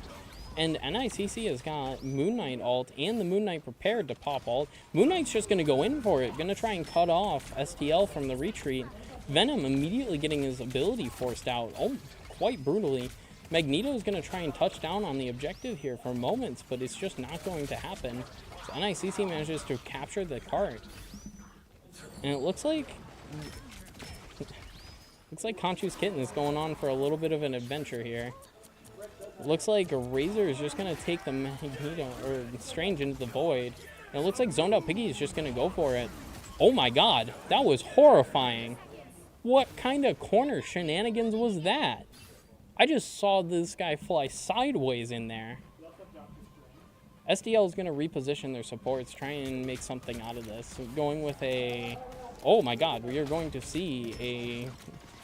And NICC has got Moon Knight ult and the Moon Knight prepared to pop ult. Moon Knight's just going to go in for it, going to try and cut off STL from the retreat. Venom immediately getting his ability forced out, quite brutally. Magneto's going to try and touch down on the objective here for moments, but it's just not going to happen. So NICC manages to capture the cart. And it looks like Looks like Conchu's Kitten is going on for a little bit of an adventure here. Looks like Razor is just going to take the Magneto, or Strange into the Void. And it looks like Zoned Out Piggy is just going to go for it. Oh my god, that was horrifying. What kind of corner shenanigans was that? I just saw this guy fly sideways in there. SDL is going to reposition their supports, try and make something out of this. So going with a... Oh my god, we are going to see a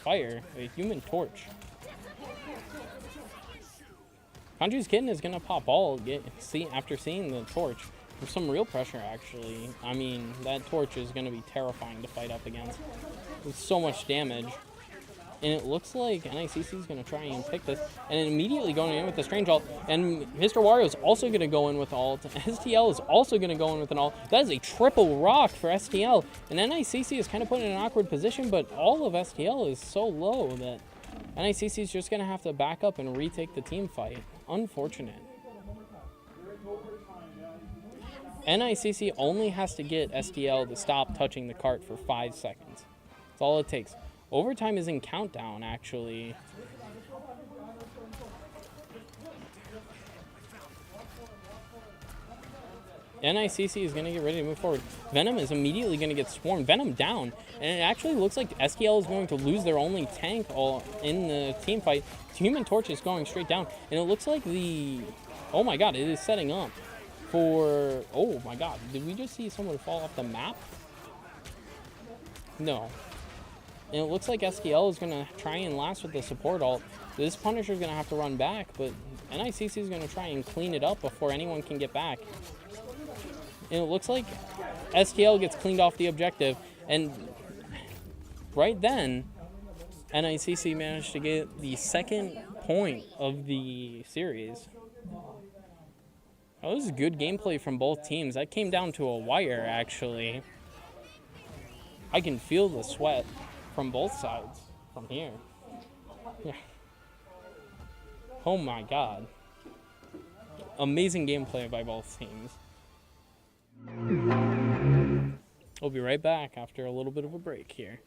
fire, a Human Torch. Conchu's Kitten is going to pop all after seeing the torch. There's some real pressure, actually. I mean, that torch is going to be terrifying to fight up against. With so much damage. And it looks like NICC is going to try and pick this. And immediately going in with the Strange ult. And Mr. Wario is also going to go in with ult. STL is also going to go in with an ult. That is a triple rock for STL. And NICC is kind of put in an awkward position, but all of STL is so low that NICC is just going to have to back up and retake the team fight. Unfortunate. NICC only has to get STL to stop touching the cart for 5 seconds. That's all it takes. Overtime is in countdown, actually. NICC is going to get ready to move forward. Venom is immediately going to get swarmed. Venom down. And it actually looks like STL is going to lose their only tank in the team fight. Human Torch is going straight down. And it looks like the... Oh my god, it is setting up for... Oh my god, did we just see someone fall off the map? No. And it looks like STL is going to try and last with the support ult. This Punisher is going to have to run back, but NICC is going to try and clean it up before anyone can get back. And it looks like STL gets cleaned off the objective, and right then, NICC managed to get the second point of the series. That was good gameplay from both teams. That came down to a wire, actually. I can feel the sweat from both sides from here. Yeah. Oh my god. Amazing gameplay by both teams. We'll be right back after a little bit of a break here.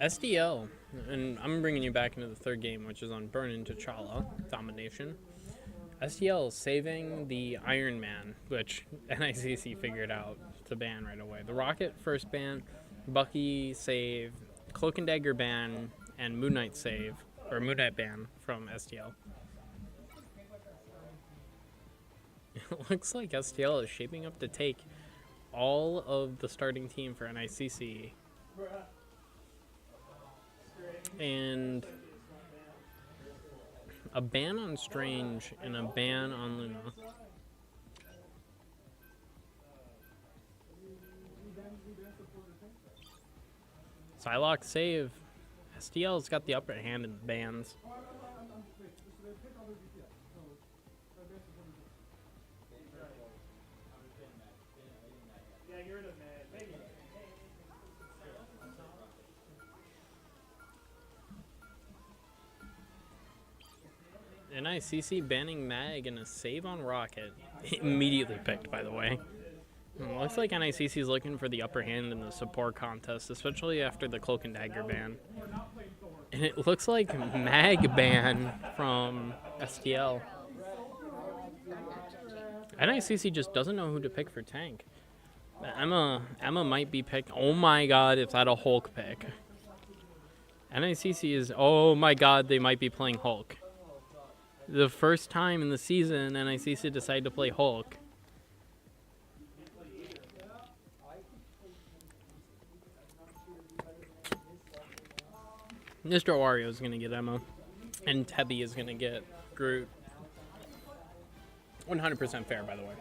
SDL, and I'm bringing you back into the third game, which is on Burn into T'Challa domination. SDL is saving the Iron Man, which NICC figured out to ban right away. The Rocket first ban, Bucky save, Cloak and Dagger ban, and Moon Knight save, or Moon Knight ban from SDL. It looks like SDL is shaping up to take all of the starting team for NICC. And a ban on Strange and a ban on Luna. Psylocke save. SDL's got the upper hand in the bans. NICC banning Mag and a save on Rocket. Immediately picked, by the way. It looks like NICC is looking for the upper hand in the support contest, especially after the Cloak and Dagger ban. And it looks like Mag ban from SDL. NICC just doesn't know who to pick for tank. Emma might be picked. Oh my god, is that a Hulk pick? NICC is, oh my god, they might be playing Hulk. The first time in the season, NICC decided to play Hulk. Mr. Wario is going to get Emma, and Tebby is going to get Groot. 100% fair, by the way.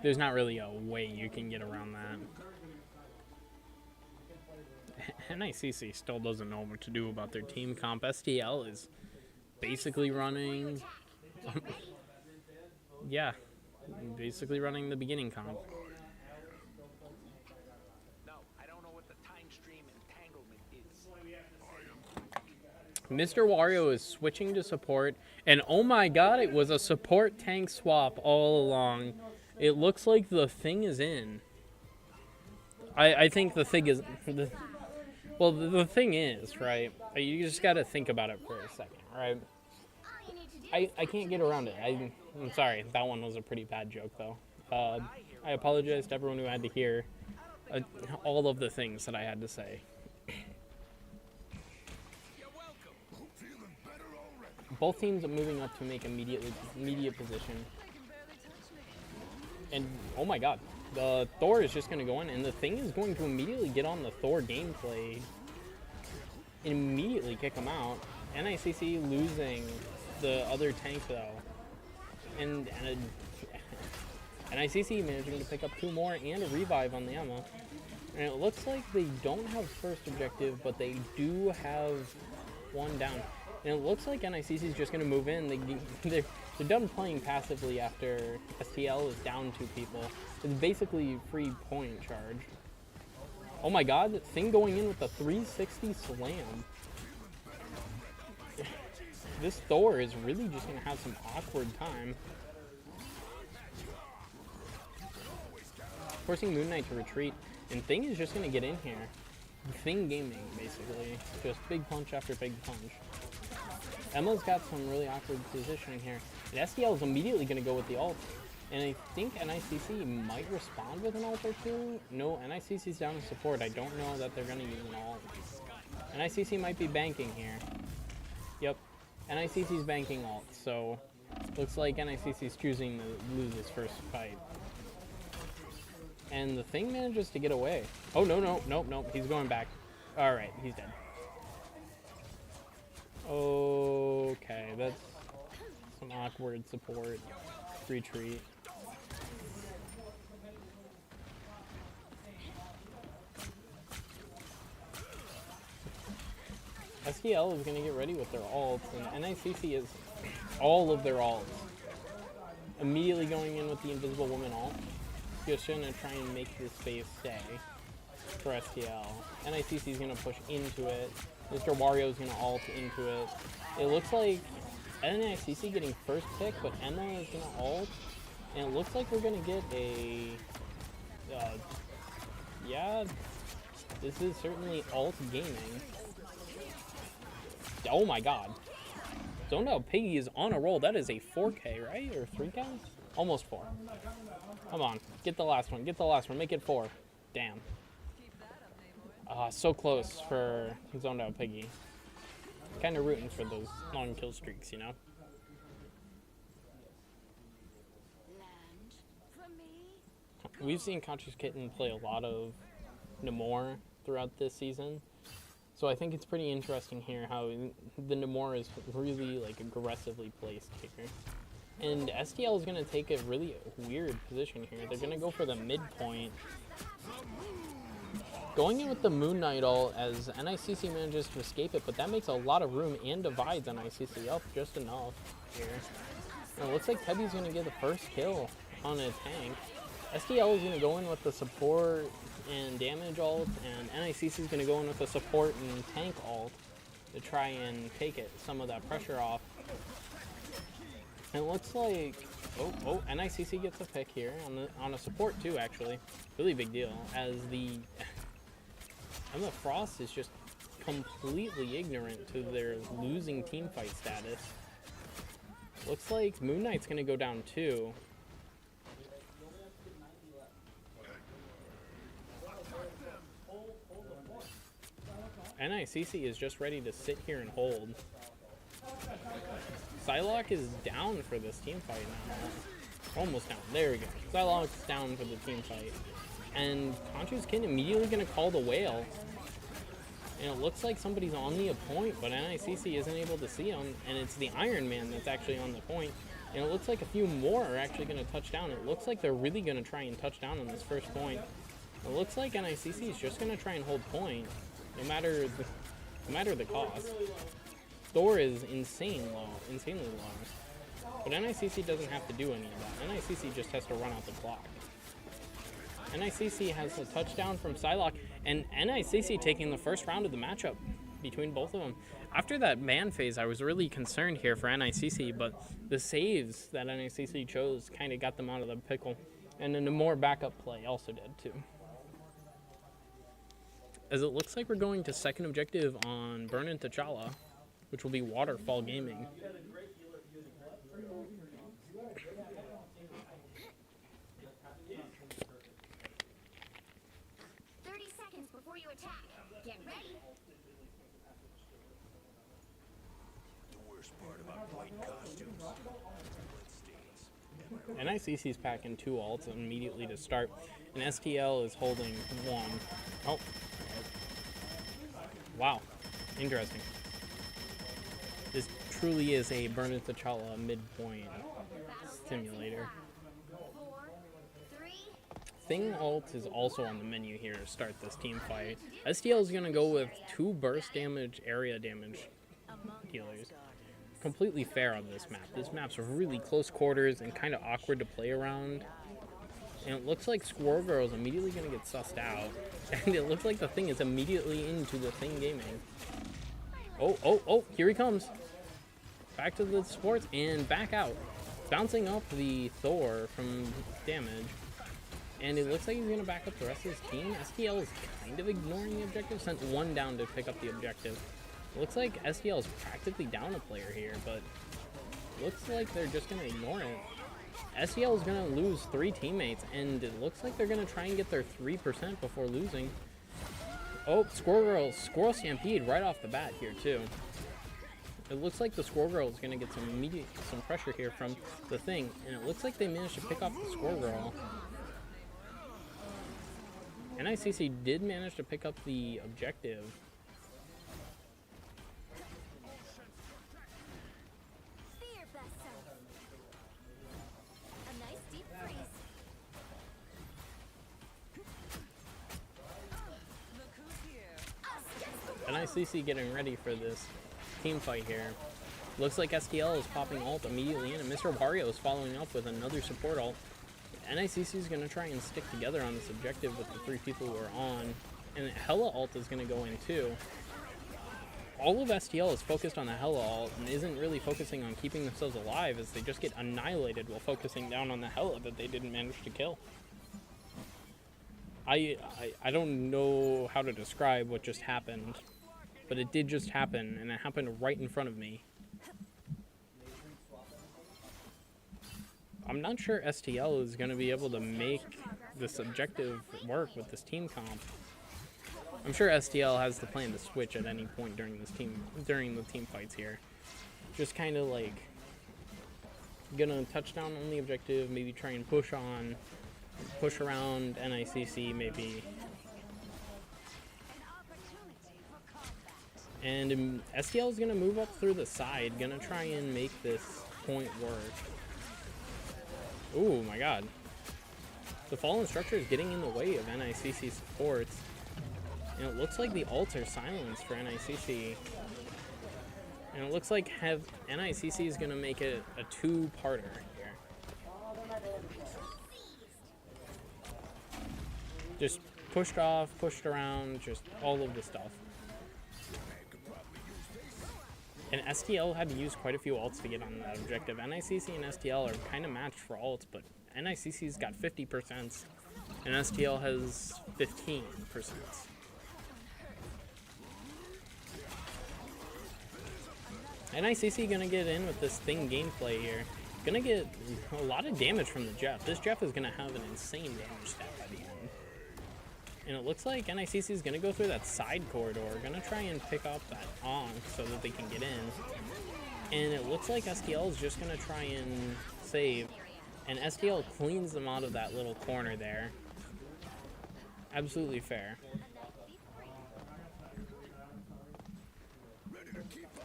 There's not really a way you can get around that. NICC still doesn't know what to do about their team comp. SDL is basically running, yeah, basically running the beginning comp. No, I don't know what the time stream entanglement is. Mr. Wario is switching to support, and oh my god, it was a support tank swap all along. It looks like the thing is in. I think the thing is, well, the thing is, right, you just got to think about it for a second, right? I can't get around it. I'm sorry, that one was a pretty bad joke, though. I apologize to everyone who had to hear all of the things that I had to say. Both teams are moving up to make immediate position. And, oh my god, the Thor is just going to go in, and the thing is going to immediately get on the Thor gameplay and immediately kick him out. NICC losing the other tank, though. And NICC managing to pick up 2 more and a revive on the Emma. And it looks like they don't have first objective, but they do have 1 down. And it looks like NICC is just going to move in. They're done playing passively after STL is down 2 people. It's basically free point charge. Oh my god, thing going in with a 360 slam. This Thor is really just going to have some awkward time. Forcing Moon Knight to retreat. And Thing is just going to get in here. Thing gaming, basically. Just big punch after big punch. Emma's got some really awkward positioning here. And SDL is immediately going to go with the ult. And I think NICC might respond with an ult or 2. No, NICC's down to support. I don't know that they're going to use an ult. NICC might be banking here. Yep. NICC's banking ult, so looks like NICC's choosing to lose his first fight. And the Thing manages to get away. Oh, no, he's going back. Alright, he's dead. Okay, that's some awkward support. Retreat. SDL is going to get ready with their ults, and NICC is all of their ults. Immediately going in with the Invisible Woman ult. Just going to try and make this phase stay for SDL. NICC is going to push into it. Mr. Wario is going to ult into it. It looks like NICC getting first pick, but Emma is going to ult. And it looks like we're going to get a... yeah... This is certainly alt gaming. Oh my god. Zoned Out Piggy is on a roll. That is a 4K, right? Or 3K? Almost 4. Come on. Get the last one. Get the last one. Make it 4. Damn. So close for Zoned Out Piggy. Kind of rooting for those long kill streaks, you know? We've seen Conscious Kitten play a lot of Namor throughout this season. So I think it's pretty interesting here how the Namor is really like aggressively placed here. And STL is going to take a really weird position here. They're going to go for the midpoint. Going in with the Moon Knight ult as NICC manages to escape it, but that makes a lot of room and divides NICC up just enough here. And it looks like Tebby's going to get the first kill on a tank. STL is going to go in with the support and damage ult, and NICC is going to go in with the support and tank ult to try and take some of that pressure off. And it looks like, NICC gets a pick here on a support too, actually. Really big deal, as the Frost is just completely ignorant to their losing team fight status. Looks like Moon Knight's going to go down too. NICC is just ready to sit here and hold. Psylocke is down for this team fight now. Almost down. There we go. Psylocke's down for the team fight. And Conscious Kid immediately going to call the whale. And it looks like somebody's on the point, but NICC isn't able to see him. And it's the Iron Man that's actually on the point. And it looks like a few more are actually going to touch down. It looks like they're really going to try and touch down on this first point. It looks like NICC is just going to try and hold point. No matter the cost. Thor is insanely low. But NICC doesn't have to do any of that. NICC just has to run out the clock. NICC has a touchdown from Psylocke, and NICC taking the first round of the matchup between both of them. After that ban phase, I was really concerned here for NICC, but the saves that NICC chose kind of got them out of the pickle. And then the more backup play also did too. As it looks like we're going to second objective on Burn and T'Challa, which will be Waterfall Gaming. Before you attack, get ready. The worst part about white costumes, NICC's packing 2 ults immediately to start, and STL is holding 1. Oh. Wow. Interesting. This truly is a Burn and T'Challa midpoint simulator. Thing ult is also on the menu here to start this team fight. STL is going to go with 2 burst damage, area damage dealers. Completely fair on this map. This map's really close quarters and kind of awkward to play around. And it looks like Squirrel Girl is immediately going to get sussed out. And it looks like the Thing is immediately into the Thing gaming. Oh, here he comes. Back to the sports and back out. Bouncing up the Thor from damage. And it looks like he's going to back up the rest of his team. STL is kind of ignoring the objective. Sent 1 down to pick up the objective. It looks like STL is practically down a player here, but looks like they're just going to ignore it. STL is going to lose 3 teammates, and it looks like they're going to try and get their 3% before losing. Oh, Squirrel Stampede right off the bat here, too. It looks like the Squirrel Girl is going to get some pressure here from the Thing, and it looks like they managed to pick off the Squirrel Girl. NICC did manage to pick up the objective. A nice deep freeze. NICC getting ready for this team fight here. Looks like STL is popping ult immediately in, and Mr. Wario is following up with another support ult. NICC is going to try and stick together on this objective with the 3 people who are on, and Hella ult is going to go in too. All of STL is focused on the Hella ult and isn't really focusing on keeping themselves alive, as they just get annihilated while focusing down on the Hella that they didn't manage to kill. I don't know how to describe what just happened, but it did just happen, and it happened right in front of me. I'm not sure STL is going to be able to make this objective work with this team comp. I'm sure STL has the plan to switch at any point during the team fights here. Just kind of like gonna touch down on the objective, maybe try and push around NICC maybe. And STL is gonna move up through the side, gonna try and make this point work. Oh my god. The fallen structure is getting in the way of NICC supports. And it looks like the ults are silenced for NICC. And it looks like NICC is going to make it a two-parter here. Just pushed off, pushed around, just all of the stuff. And STL had to use quite a few ults to get on that objective. NICC and STL are kind of matched for ults, but NICC's got 50% and STL has 15%. NICC gonna get in with this thing gameplay here. Gonna get a lot of damage from the Jeff. This Jeff is gonna have an insane damage stat by the end. And it looks like NICC is gonna go through that side corridor, gonna try and pick up that Onk so that they can get in. And it looks like STL is just gonna try and save. And STL cleans them out of that little corner there. Absolutely fair.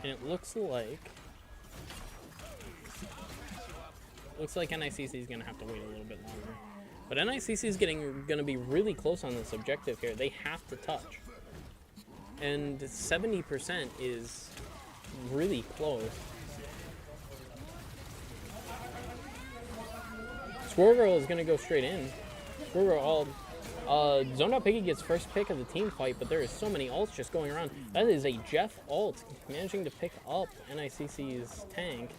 And it looks like NICC is going to have to wait a little bit longer. But NICC is going to be really close on this objective here. They have to touch. And 70% is really close. Squirrel Girl is going to go straight in. Squirrel Girl Zoned Out Piggy gets first pick of the team fight, but there is so many ults just going around. That is a Jeff ult managing to pick up NICC's tank.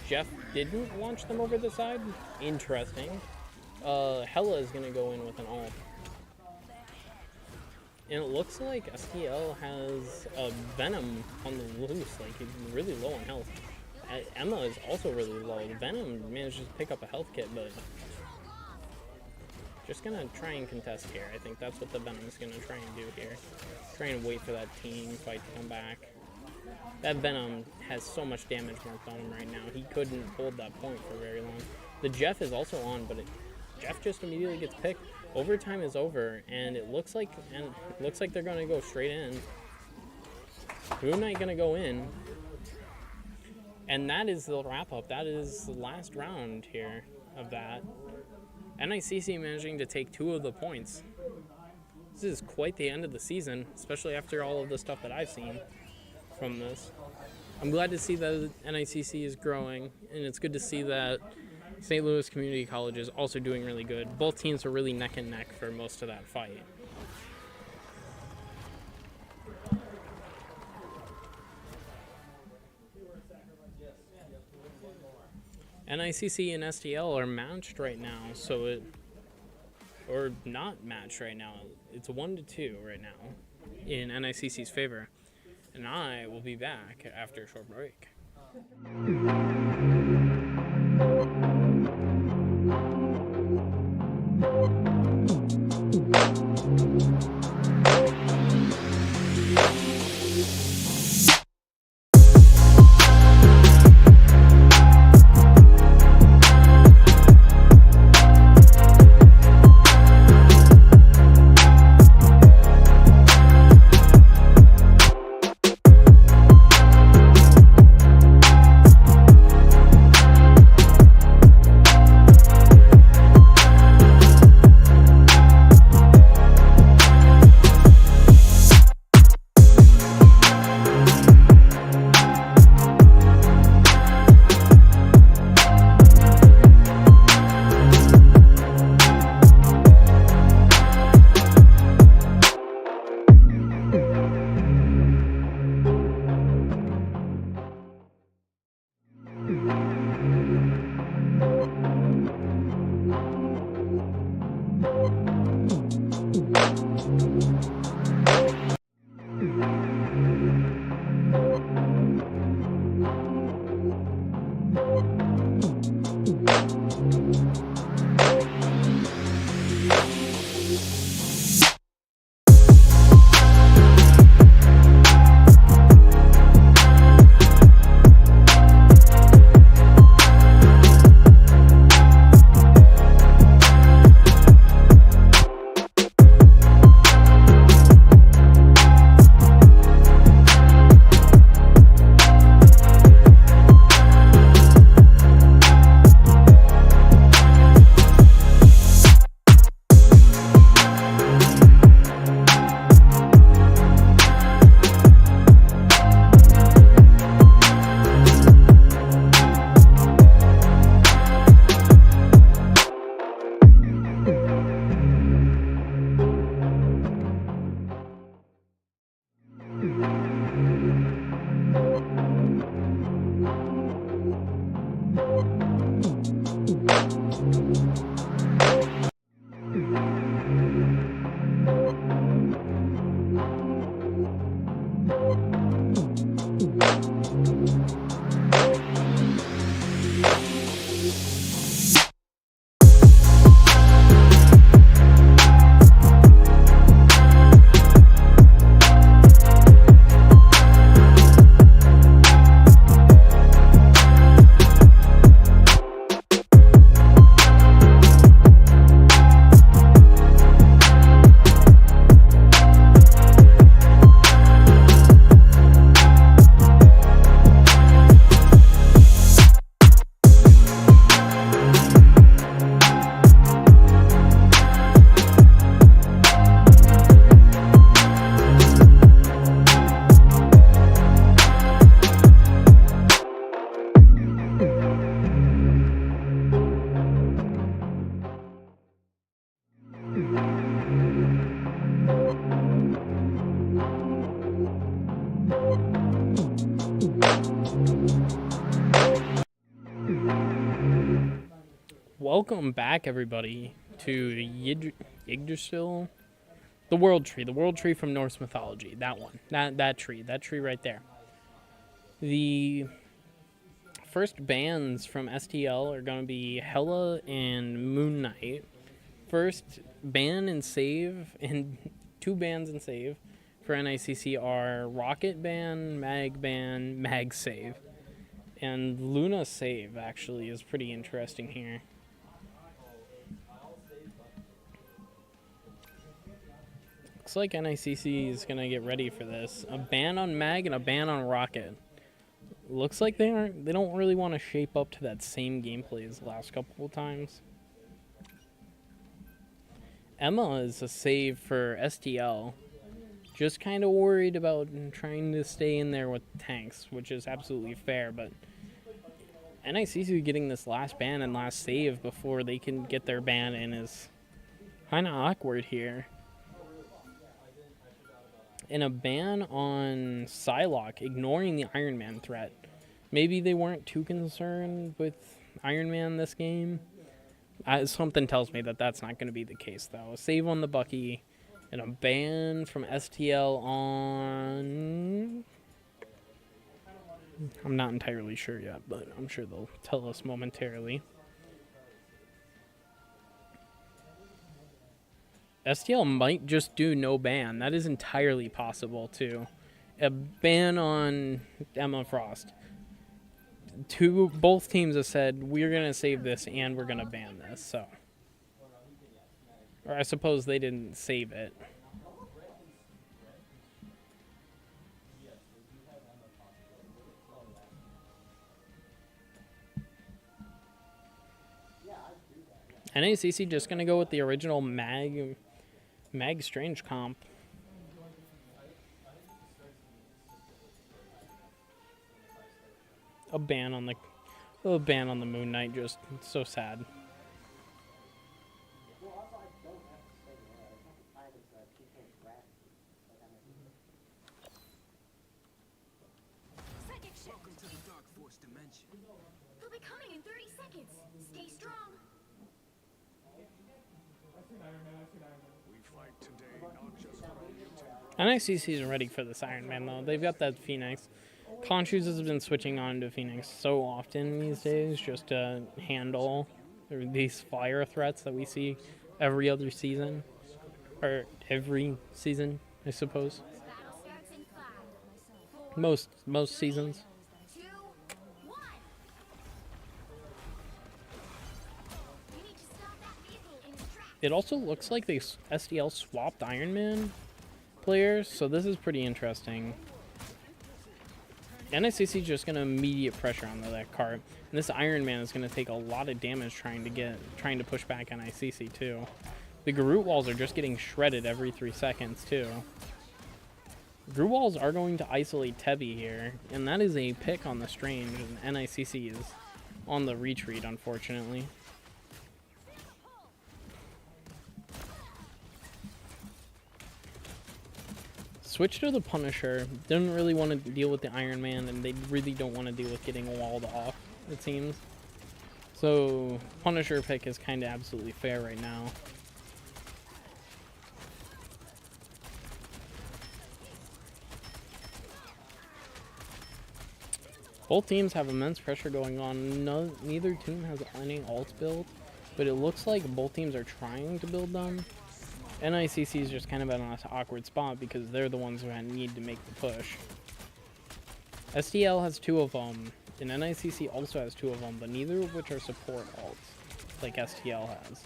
Jeff didn't launch them over the side? Interesting. Hella is going to go in with an ult. And it looks like STL has a Venom on the loose, like he's really low on health. Emma is also really low. Venom manages to pick up a health kit, but just gonna try and contest here. I think that's what the Venom is gonna try and do here. Try and wait for that team fight to come back. That Venom has so much damage marked on him right now. He couldn't hold that point for very long. The Jeff is also on, but Jeff just immediately gets picked. Overtime is over, and it looks like they're gonna go straight in. Blue Knight gonna go in, and that is the wrap up. That is the last round here of that. NICC managing to take 2 of the points. This is quite the end of the season, especially after all of the stuff that I've seen from this. I'm glad to see that NICC is growing, and it's good to see that St. Louis Community College is also doing really good. Both teams were really neck and neck for most of that fight. NICC and STL are matched right now, or not matched right now. It's 1-2 right now in NICC's favor. And I will be back after a short break. Welcome back, everybody, to Yggdrasil, the World Tree from Norse mythology. That one, that tree right there. The first bans from STL are going to be Hela and Moon Knight. First ban and save, and 2 bans and save for NICC are Rocket ban, Mag save. And Luna save, actually, is pretty interesting here. Looks like NICC is going to get ready for this. A ban on Mag and a ban on Rocket. Looks like they don't really want to shape up to that same gameplay as the last couple of times. Emma is a save for STL. Just kind of worried about trying to stay in there with tanks, which is absolutely fair, but NICC getting this last ban and last save before they can get their ban in is kind of awkward here. And a ban on Psylocke, ignoring the Iron Man threat. Maybe they weren't too concerned with Iron Man this game. Something tells me that that's not going to be the case, though. A save on the Bucky. And a ban from STL on... I'm not entirely sure yet, but I'm sure they'll tell us momentarily. STL might just do no ban. That is entirely possible, too. A ban on Emma Frost. Both teams have said, we're going to save this and we're going to ban this, so... Or I suppose they didn't save it. NACC just going to go with the original Mag Strange comp. A ban on the Moon Knight, just so sad. They'll be coming in 30 seconds. Stay strong. NICC is ready for this Iron Man, though. They've got that Phoenix. Conscious has been switching on to Phoenix so often these days just to handle these fire threats that we see every other season. Or every season, I suppose. Most seasons. It also looks like they STL swapped Iron Man players, so this is pretty interesting. NICC is just going to immediate pressure on that cart, and this Iron Man is going to take a lot of damage trying to push back NICC too. The Garroot walls are just getting shredded every 3 seconds too. Garroot walls are going to isolate Tebby here, and that is a pick on the Strange, and NICC is on the retreat, unfortunately. Switch to the Punisher. Didn't really want to deal with the Iron Man, and they really don't want to deal with getting walled off, it seems. So, Punisher pick is kind of absolutely fair right now. Both teams have immense pressure going on. Neither team has any ult build, but it looks like both teams are trying to build them. NICC is just kind of at an awkward spot because they're the ones who need to make the push. STL has 2 of them, and NICC also has 2 of them, but neither of which are support ults, like STL has.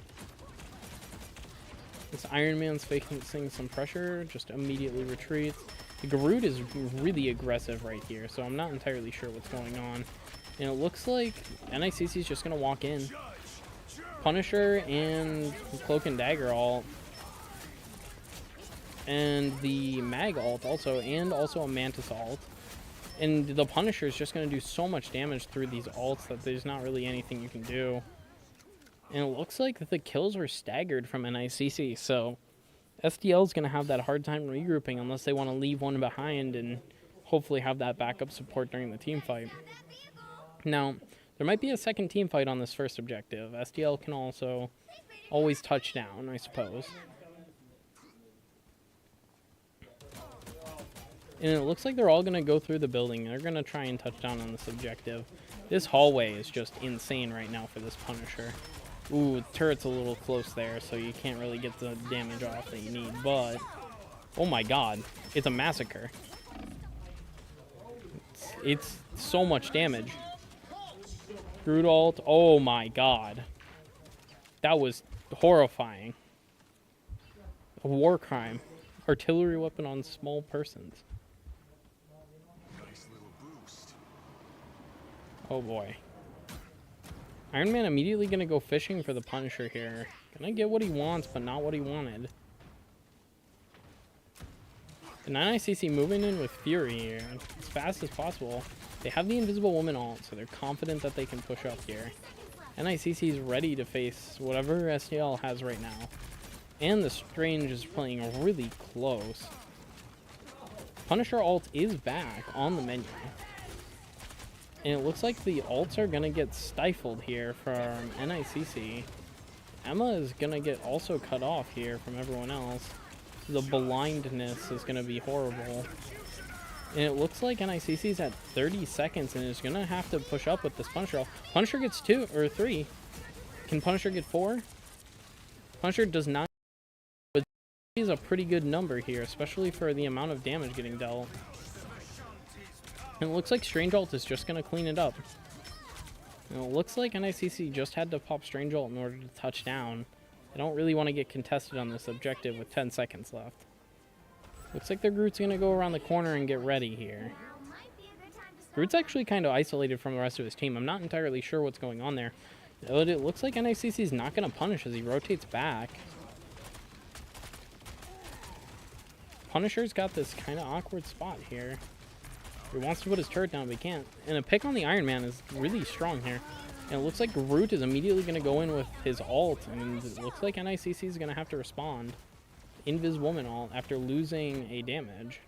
This Iron Man's facing some pressure, just immediately retreats. The Garroot is really aggressive right here, so I'm not entirely sure what's going on. And it looks like NICC is just going to walk in. Punisher and Cloak and Dagger ult. And the Mag ult also, and also a Mantis ult. And the Punisher is just going to do so much damage through these ults that there's not really anything you can do. And it looks like the kills were staggered from NICC, so STL is going to have that hard time regrouping unless they want to leave one behind and hopefully have that backup support during the team fight. Now, There might be a second team fight on this first objective. SDL can also always touch down, I suppose. And it looks like they're all going to go through the building. They're going to try and touch down on this objective. This hallway is just insane right now for this Punisher. Ooh, the turret's a little close there, so you can't really get the damage off that you need. But, oh my god, it's a massacre. It's so much damage. Groot ult, oh my god. That was horrifying. A war crime. Artillery weapon on small persons. Oh boy. Iron Man immediately gonna go fishing for the Punisher here. Gonna get what he wants, but not what he wanted. The NICC moving in with Fury here, as fast as possible. They have the Invisible Woman ult, so they're confident that they can push up here. NICC is ready to face whatever STL has right now. And the Strange is playing really close. Punisher ult is back on the menu. And it looks like the ults are going to get stifled here from NICC. Emma is going to get also cut off here from everyone else. The blindness is going to be horrible. And it looks like NICC is at 30 seconds and is going to have to push up with this Punisher. Punisher gets 2 or 3. Can Punisher get 4? Punisher does not. But is a pretty good number here, especially for the amount of damage getting dealt. And it looks like Strange ult is just going to clean it up. And it looks like NICC just had to pop Strange ult in order to touch down. They don't really want to get contested on this objective with 10 seconds left. Looks like their Groot's going to go around the corner and get ready here. Groot's actually kind of isolated from the rest of his team. I'm not entirely sure what's going on there. But it looks like NICC is not going to punish as he rotates back. Punisher's got this kind of awkward spot here. He wants to put his turret down, but he can't. And a pick on the Iron Man is really strong here. And it looks like Groot is immediately going to go in with his ult. And it looks like NICC is going to have to respond. Invis Woman ult after losing a damage.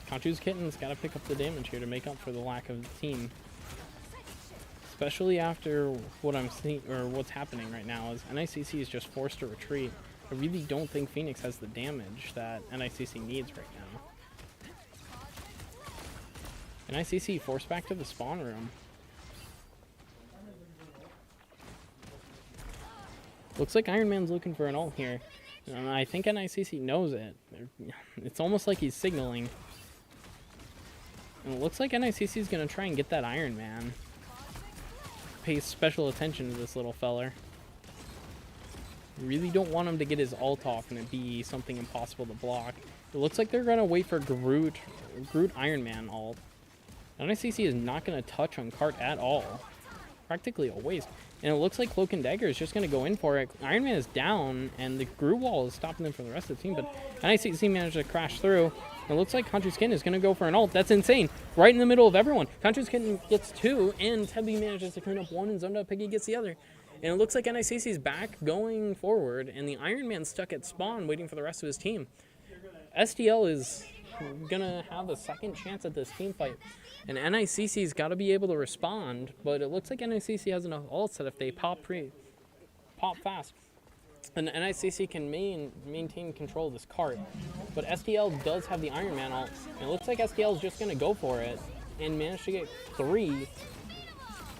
Conchu's Kitten's got to pick up the damage here to make up for the lack of the team. Especially after what I'm seeing, or what's happening right now, is NICC is just forced to retreat. I really don't think Phoenix has the damage that NICC needs right now. NICC forced back to the spawn room. Looks like Iron Man's looking for an ult here. And I think NICC knows it. It's almost like he's signaling. And it looks like NICC is going to try and get that Iron Man. Pay special attention to this little feller. Really don't want him to get his ult off and it be something impossible to block. It looks like they're going to wait for Groot Iron Man ult. NICC is not going to touch on Cart at all. Practically a waste. And it looks like Cloak and Dagger is just going to go in for it. Iron Man is down, and the Groot wall is stopping them from the rest of the team, but NICC managed to crash through. And it looks like Conchu's Kitten is going to go for an ult. That's insane. Right in the middle of everyone. Conchu's Kitten gets 2, and Tebby manages to clean up 1, and Zoned Out Piggy gets the other. And it looks like NICC is back going forward, and the Iron Man's stuck at spawn waiting for the rest of his team. SDL is going to have a second chance at this team fight. And NICC's got to be able to respond, but it looks like NICC has enough ults that if they pop fast, and NICC can maintain control of this cart. But SDL does have the Iron Man ult, and it looks like SDL is just going to go for it and manage to get 3.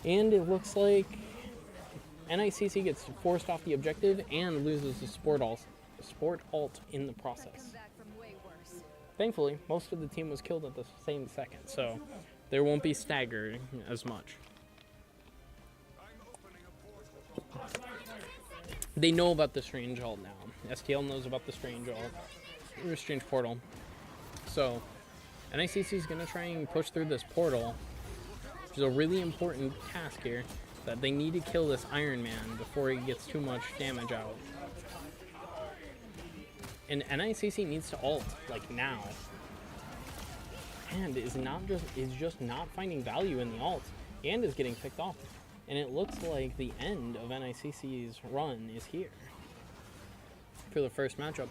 And it looks like NICC gets forced off the objective and loses the sport ult in the process. Thankfully, most of the team was killed at the same second, so there won't be staggered as much. They know about the Strange ult now. STL knows about the Strange ult. Or Strange portal. So, NICC is going to try and push through this portal, which is a really important task here, that they need to kill this Iron Man before he gets too much damage out. And NICC needs to ult, like, now. And is just not finding value in the ults, and is getting picked off. And it looks like the end of NICC's run is here for the first matchup.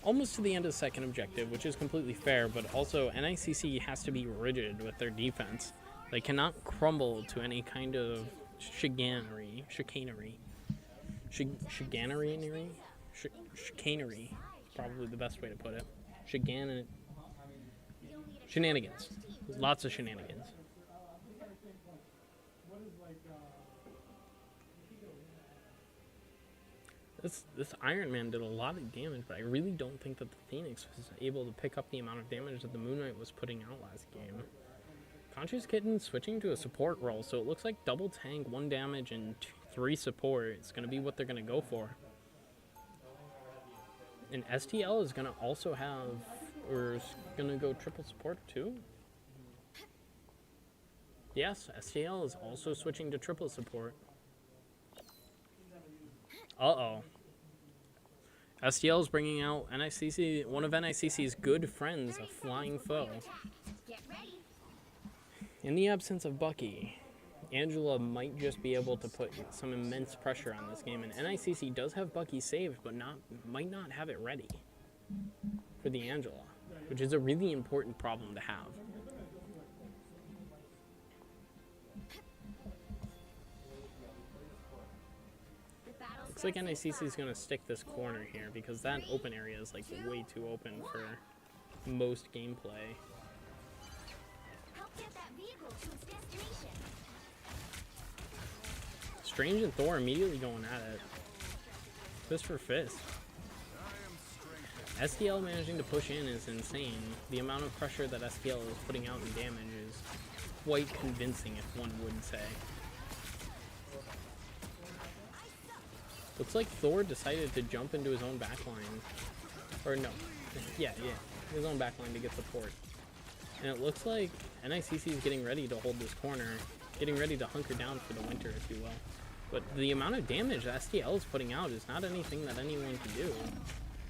almost to the end of the second objective, which is completely fair, but also NICC has to be rigid with their defense. They cannot crumble to any kind of chicanery. Chicanery, probably the best way to put it. Shenanigans. Lots of shenanigans. This Iron Man did a lot of damage, but I really don't think that the Phoenix was able to pick up the amount of damage that the Moon Knight was putting out last game. Conscious Kitten switching to a support role, so it looks like double tank, 1 damage, and 3 support. It's going to be what they're going to go for. And STL is going to also have, or is going to go triple support too? Yes, STL is also switching to triple support. Uh-oh. STL is bringing out NICC, one of NICC's good friends, a flying foe. In the absence of Bucky, Angela might just be able to put some immense pressure on this game, and NICC does have Bucky saved, but might not have it ready for the Angela, which is a really important problem to have. Looks like NICC is going to stick this corner here because that open area is like way too open for most gameplay. Strange and Thor immediately going at it. Fist for fist. STL managing to push in is insane. The amount of pressure that STL is putting out in damage is quite convincing, if one would say. Looks like Thor decided to jump into his own backline. Or no. Yeah. His own backline to get support. And it looks like NICC is getting ready to hold this corner. Getting ready to hunker down for the winter, if you will. But the amount of damage that STL is putting out is not anything that anyone can do.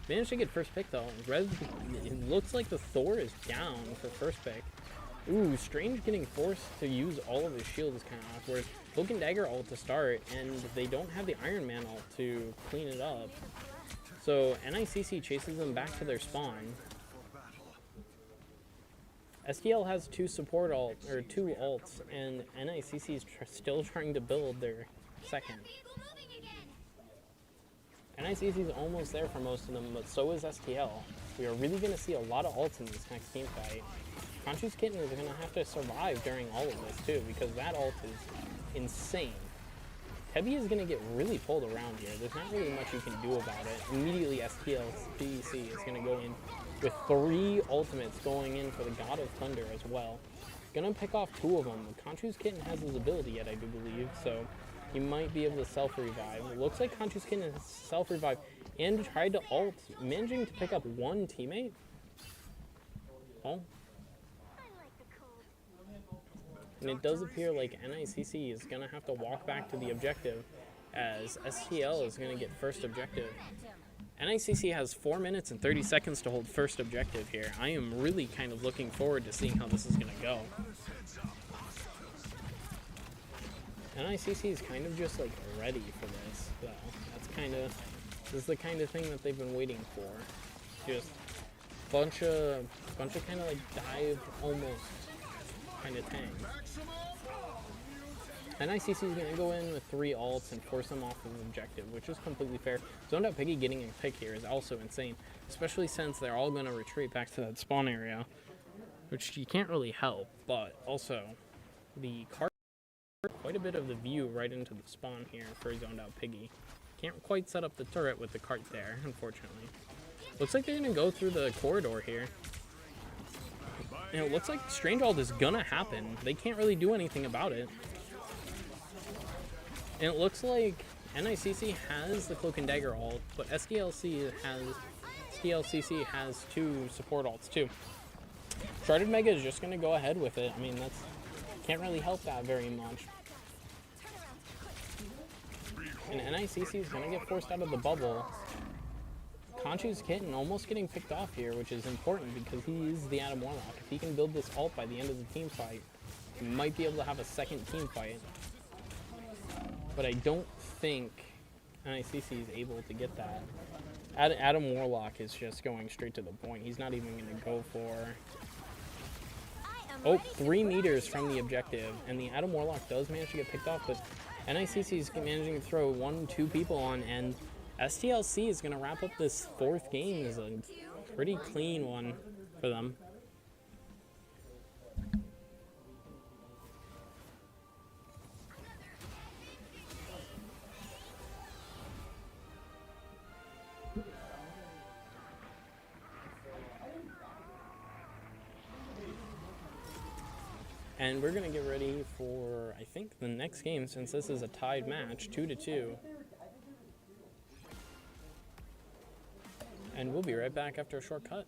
Managed to get first pick though. It looks like the Thor is down for first pick. Ooh, Strange getting forced to use all of his shield is kind of awkward. Cloak and Dagger ult to start, and they don't have the Iron Man ult to clean it up. So NICC chases them back to their spawn. STL has 2 support ults, or 2 ults, and NICC is still trying to build their second. NICC is almost there for most of them, but so is STL. We are really going to see a lot of ults in this next team fight. Conscious Kitten is going to have to survive during all of this too, because that ult is insane. Tebby is going to get really pulled around here. There's not really much you can do about it. Immediately STL PEC is going to go in with 3 ultimates going in for the God of Thunder as well. Gonna pick off 2 of them. Conscious Kitten has his ability yet, I do believe, so he might be able to self-revive. It looks like Conscious Kitten has self-revived and tried to ult, managing to pick up 1 teammate. Oh. And it does appear like NICC is going to have to walk back to the objective as STL is going to get first objective. NICC has 4 minutes and 30 seconds to hold first objective here. I am really kind of looking forward to seeing how this is going to go. NICC is kind of just like ready for this, though. This is the kind of thing that they've been waiting for. Just bunch of kind of like dive almost kind of tank. NICC is going to go in with 3 ults and force them off of the objective, which is completely fair. Zoned out Piggy getting a pick here is also insane, especially since they're all going to retreat back to that spawn area, which you can't really help, but also the cart quite a bit of the view right into the spawn here for zoned out Piggy. Can't quite set up the turret with the cart there, unfortunately. Looks like they're going to go through the corridor here. And it looks like Strange ult is gonna happen. They can't really do anything about it. And it looks like NICC has the Cloak and Dagger ult, but STLCC has 2 support ults too. Sharded Mega is just gonna go ahead with it. I mean, that's can't really help that very much. And NICC is gonna get forced out of the bubble. Conscious Kitten almost getting picked off here, which is important because he is the Adam Warlock. If he can build this ult by the end of the team fight, he might be able to have a second team fight. But I don't think NICC is able to get that. Adam Warlock is just going straight to the point. He's not even going to go for... Oh, 3 meters from the objective, and the Adam Warlock does manage to get picked off, but NICC is managing to throw 1-2 people on, and STLC is going to wrap up this 4th game as a pretty clean one for them. And we're going to get ready for, I think, the next game, since this is a tied match, 2-2. And we'll be right back after a short cut.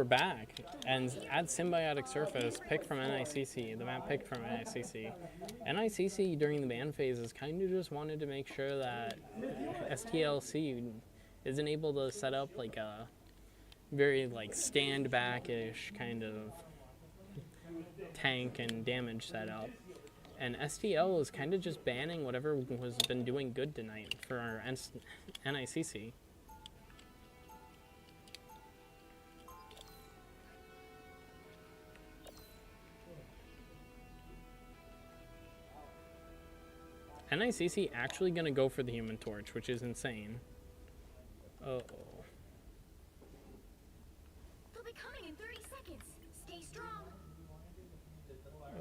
back, and at Symbiotic Surface, pick from NICC, the map picked from NICC. NICC during the ban phases kind of just wanted to make sure that STLC isn't able to set up like a very like stand back-ish kind of tank and damage setup. And STL is kind of just banning whatever has been doing good tonight for our NICC. NICC actually going to go for the Human Torch, which is insane. Uh-oh. They'll be coming in 30 seconds. Stay strong.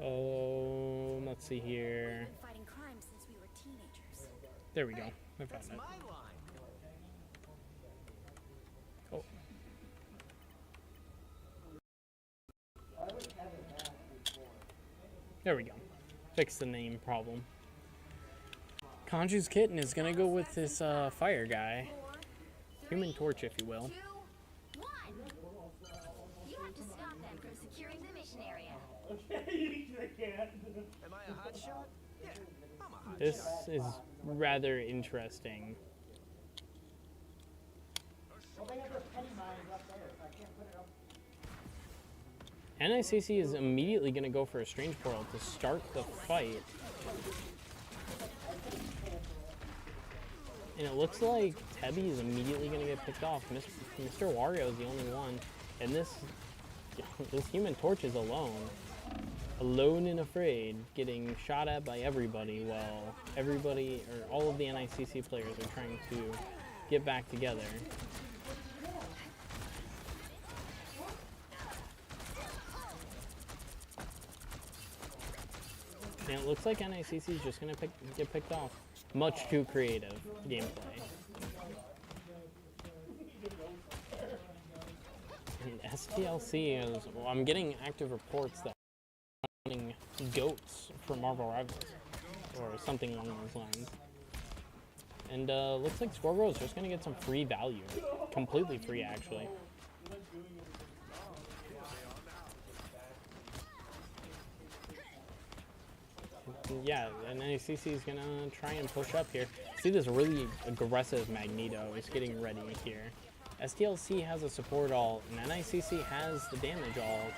Oh, let's see here. We've been fighting crime since we were teenagers. There we go. I found That's it. my line. Oh. There we go. Fix the name problem. Conju's Kitten is gonna go with this fire guy. Human Torch, if you will. 2, 1. You have to stop them from securing the mission area. Am I a hot shot? Yeah, I'm a hot This shot. is rather interesting. NICC is immediately going to go for a Strange Portal to start the fight. And it looks like Tebby is immediately going to get picked off. Mr. Wario is the only one. And this Human Torch is alone. Alone and afraid, getting shot at by everybody while everybody, or all of the NICC players are trying to get back together. And it looks like NICC is just going to get picked off. Much too creative gameplay. And STLC is, well, I'm getting active reports that are running goats for Marvel Rivals, or something along those lines. And looks like Scorbro is just going to get some free value. Completely free, actually. Yeah, and NICC is going to try and push up here. See this really aggressive Magneto is getting ready here. STLC has a support ult, and NICC has the damage ult.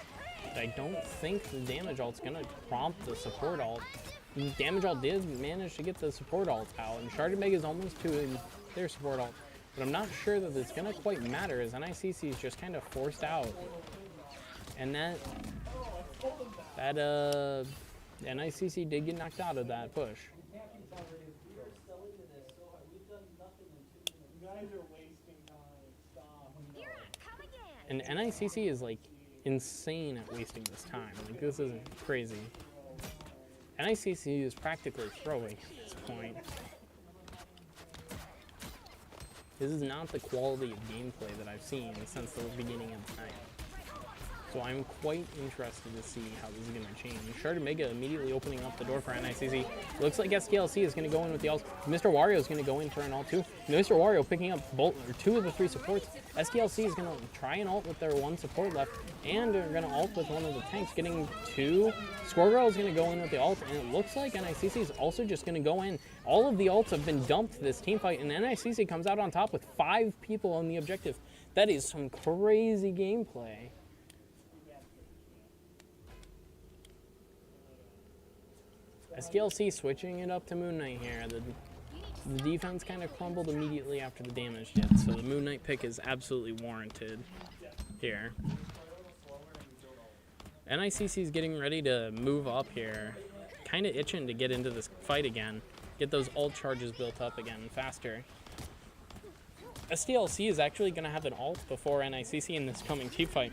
But I don't think the damage ult's going to prompt the support ult. The damage ult did manage to get the support ult out, and Sharded Meg is almost to their support ult. But I'm not sure that it's going to quite matter, as NICC is just kind of forced out. And NICC did get knocked out of that push. And NICC is like insane at wasting this time. Like this is crazy. NICC is practically throwing at this point. This is not the quality of gameplay that I've seen since the beginning of the night. So I'm quite interested to see how this is going to change. Sharded Mega immediately opening up the door for NICC. Looks like STLC is going to go in with the ult. Mr. Wario is going to go in for an ult too. Mr. Wario picking up two of the three supports. STLC is going to try and ult with their one support left, and they're going to ult with one of the tanks, getting two. Squirrel is going to go in with the ult, and it looks like NICC is also just going to go in. All of the ults have been dumped this team fight, and NICC comes out on top with 5 people on the objective. That is some crazy gameplay. STLC switching it up to Moon Knight here. The defense kind of crumbled immediately after the damage did, so the Moon Knight pick is absolutely warranted here. NICC is getting ready to move up here, kind of itching to get into this fight again, get those ult charges built up again faster. STLC is actually going to have an ult before NICC in this coming team fight,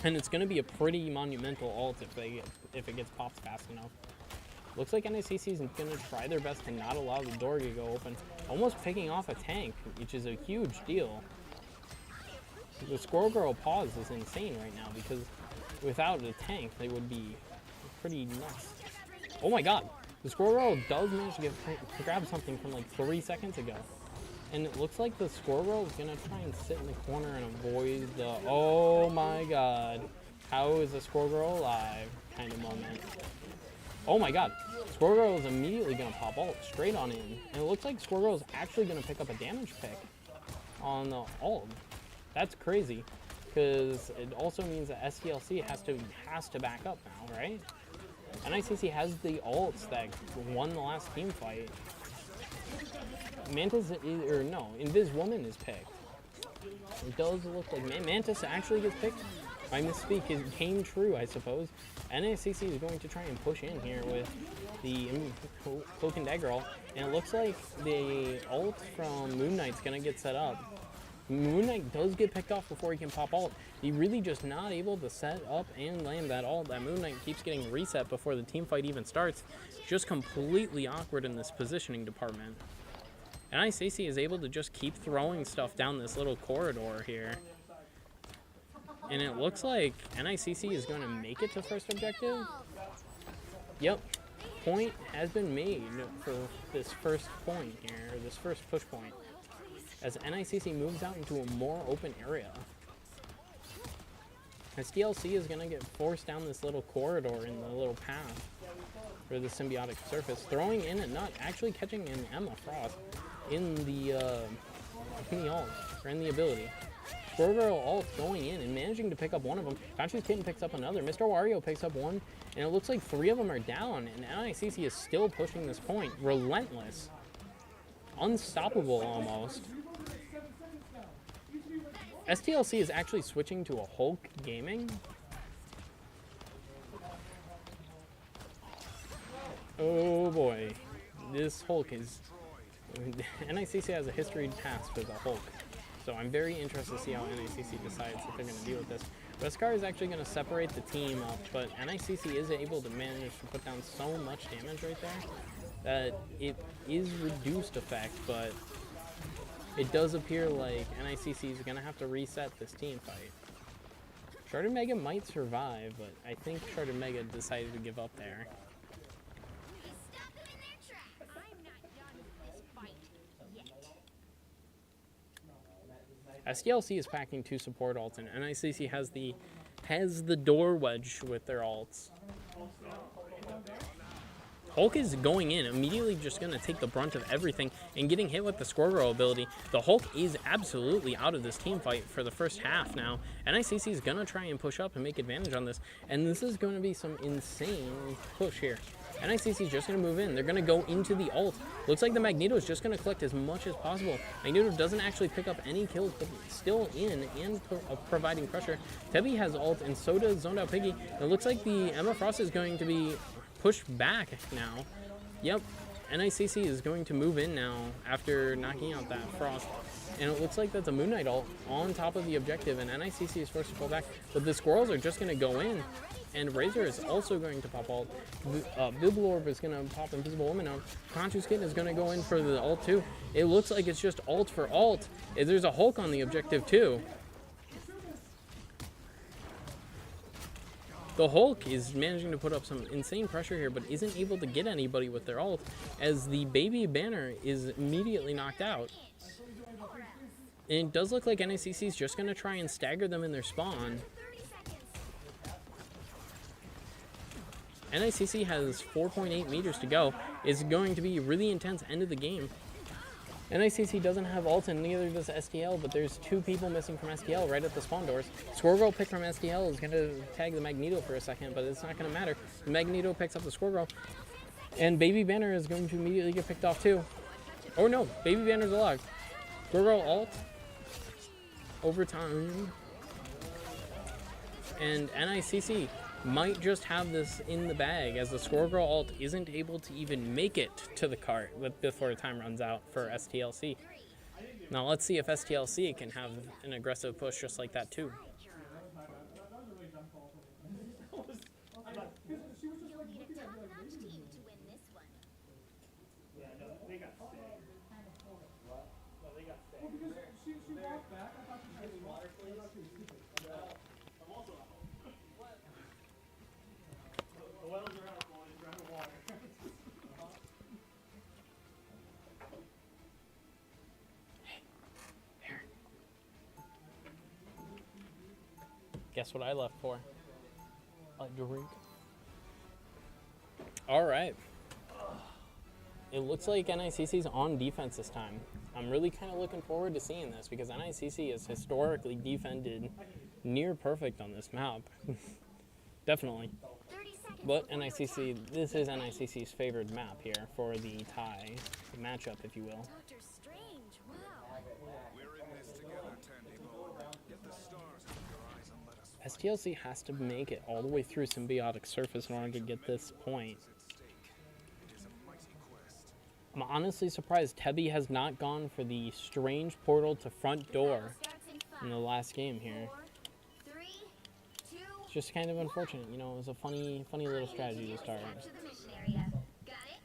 and it's going to be a pretty monumental ult if it gets popped fast enough. Looks like NICC is going to try their best to not allow the door to go open. Almost picking off a tank, which is a huge deal. The Squirrel Girl pause is insane right now because without a tank, they would be pretty nuts. Oh my god! The Squirrel Girl does manage to grab something from like 3 seconds ago. And it looks like the Squirrel is going to try and sit in the corner and avoid the, oh my god, how is the Squirrel alive kind of moment. Oh my god, Squirrel is immediately going to pop ult straight on in. And it looks like Squirrel is actually going to pick up a damage pick on the ult. That's crazy, because it also means that STLC has to back up now, right? NICC has the ults that won the last team fight. Mantis, or no, Invis Woman is picked. It does look like Mantis actually gets picked. My misspeak came true, I suppose. NICC is going to try and push in here with the Cloak and Dagger ult. And it looks like the ult from Moon Knight's going to get set up. Moon Knight does get picked off before he can pop ult. He really just not able to set up and land that ult. That Moon Knight keeps getting reset before the team fight even starts. Just completely awkward in this positioning department. NICC is able to just keep throwing stuff down this little corridor here. And it looks like NICC is going to make it to first objective. Yep. Point has been made for this first point here, this first push point, as NICC moves out into a more open area. STLC is going to get forced down this little corridor in the little path for the symbiotic surface, throwing in a nut, actually catching an Emma Frost in the ult, or in the ability. Squirrel ult going in and managing to pick up one of them. Conscious Kitten picks up another. Mr. Wario picks up one, and it looks like 3 of them are down, and NICC is still pushing this point. Relentless. Unstoppable almost. STLC is actually switching to a Hulk Gaming. Oh boy. This Hulk is... NICC has a history past with a Hulk. So I'm very interested to see how NICC decides if they're going to deal with this. Beskar is actually going to separate the team up, but NICC is able to manage to put down so much damage right there that it is reduced effect, but it does appear like NICC is going to have to reset this team fight. Sharded Mega might survive, but I think Sharded Mega decided to give up there. STLC is packing 2 support ults, and NICC has the door wedge with their ults. Hulk is going in, immediately just going to take the brunt of everything and getting hit with the Squirrel ability. The Hulk is absolutely out of this team fight for the first half now. NICC is going to try and push up and make advantage on this, and this is going to be some insane push here. NICC is just going to move in. They're going to go into the ult. Looks like the Magneto is just going to collect as much as possible. Magneto doesn't actually pick up any kills, but still in and providing pressure. Tebby has ult, and so does Zoned Out Piggy. It looks like the Emma Frost is going to be pushed back now. Yep, NICC is going to move in now after knocking out that Frost. And it looks like that's a Moon Knight ult on top of the objective, and NICC is forced to pull back. But the Squirrels are just going to go in. And Razor is also going to pop ult. Biblorb is going to pop Invisible Woman out. Conscious Kitten is going to go in for the ult too. It looks like it's just ult for ult. There's a Hulk on the objective too. The Hulk is managing to put up some insane pressure here, but isn't able to get anybody with their ult, as the baby banner is immediately knocked out. And it does look like NICC is just going to try and stagger them in their spawn. NICC has 4.8 meters to go. It's going to be a really intense end of the game. NICC doesn't have ult, and neither does STL, but there's 2 people missing from STL right at the spawn doors. Squirrel pick from STL is going to tag the Magneto for a second, but it's not going to matter. The Magneto picks up the Squirrel, and Baby Banner is going to immediately get picked off too. Oh no, Baby Banner's alive. Squirrel ult. Overtime. And NICC might just have this in the bag, as the Squirrel ult isn't able to even make it to the cart before the time runs out for STLC. Now let's see if STLC can have an aggressive push just like that too. You'll need a top-notch team to win this one. Guess what I left for? A drink. All right. It looks like NICC's on defense this time. I'm really kind of looking forward to seeing this because NICC has historically defended near perfect on this map. Definitely. But NICC, this is NICC's favored map here for the tie matchup, if you will. Doctor Strange, wow. We're in this together, Tandy. Get the stars out of your eyes and let us STLC has to make it all the way through Symbiotic Surface in order to get this point. at stake. It is a mighty quest. I'm honestly surprised Tebby has not gone for the strange portal to front door in the last game here. 4, 3, 2, It's just kind of unfortunate, you know, it was a funny little strategy to start. to the mission area. Got it?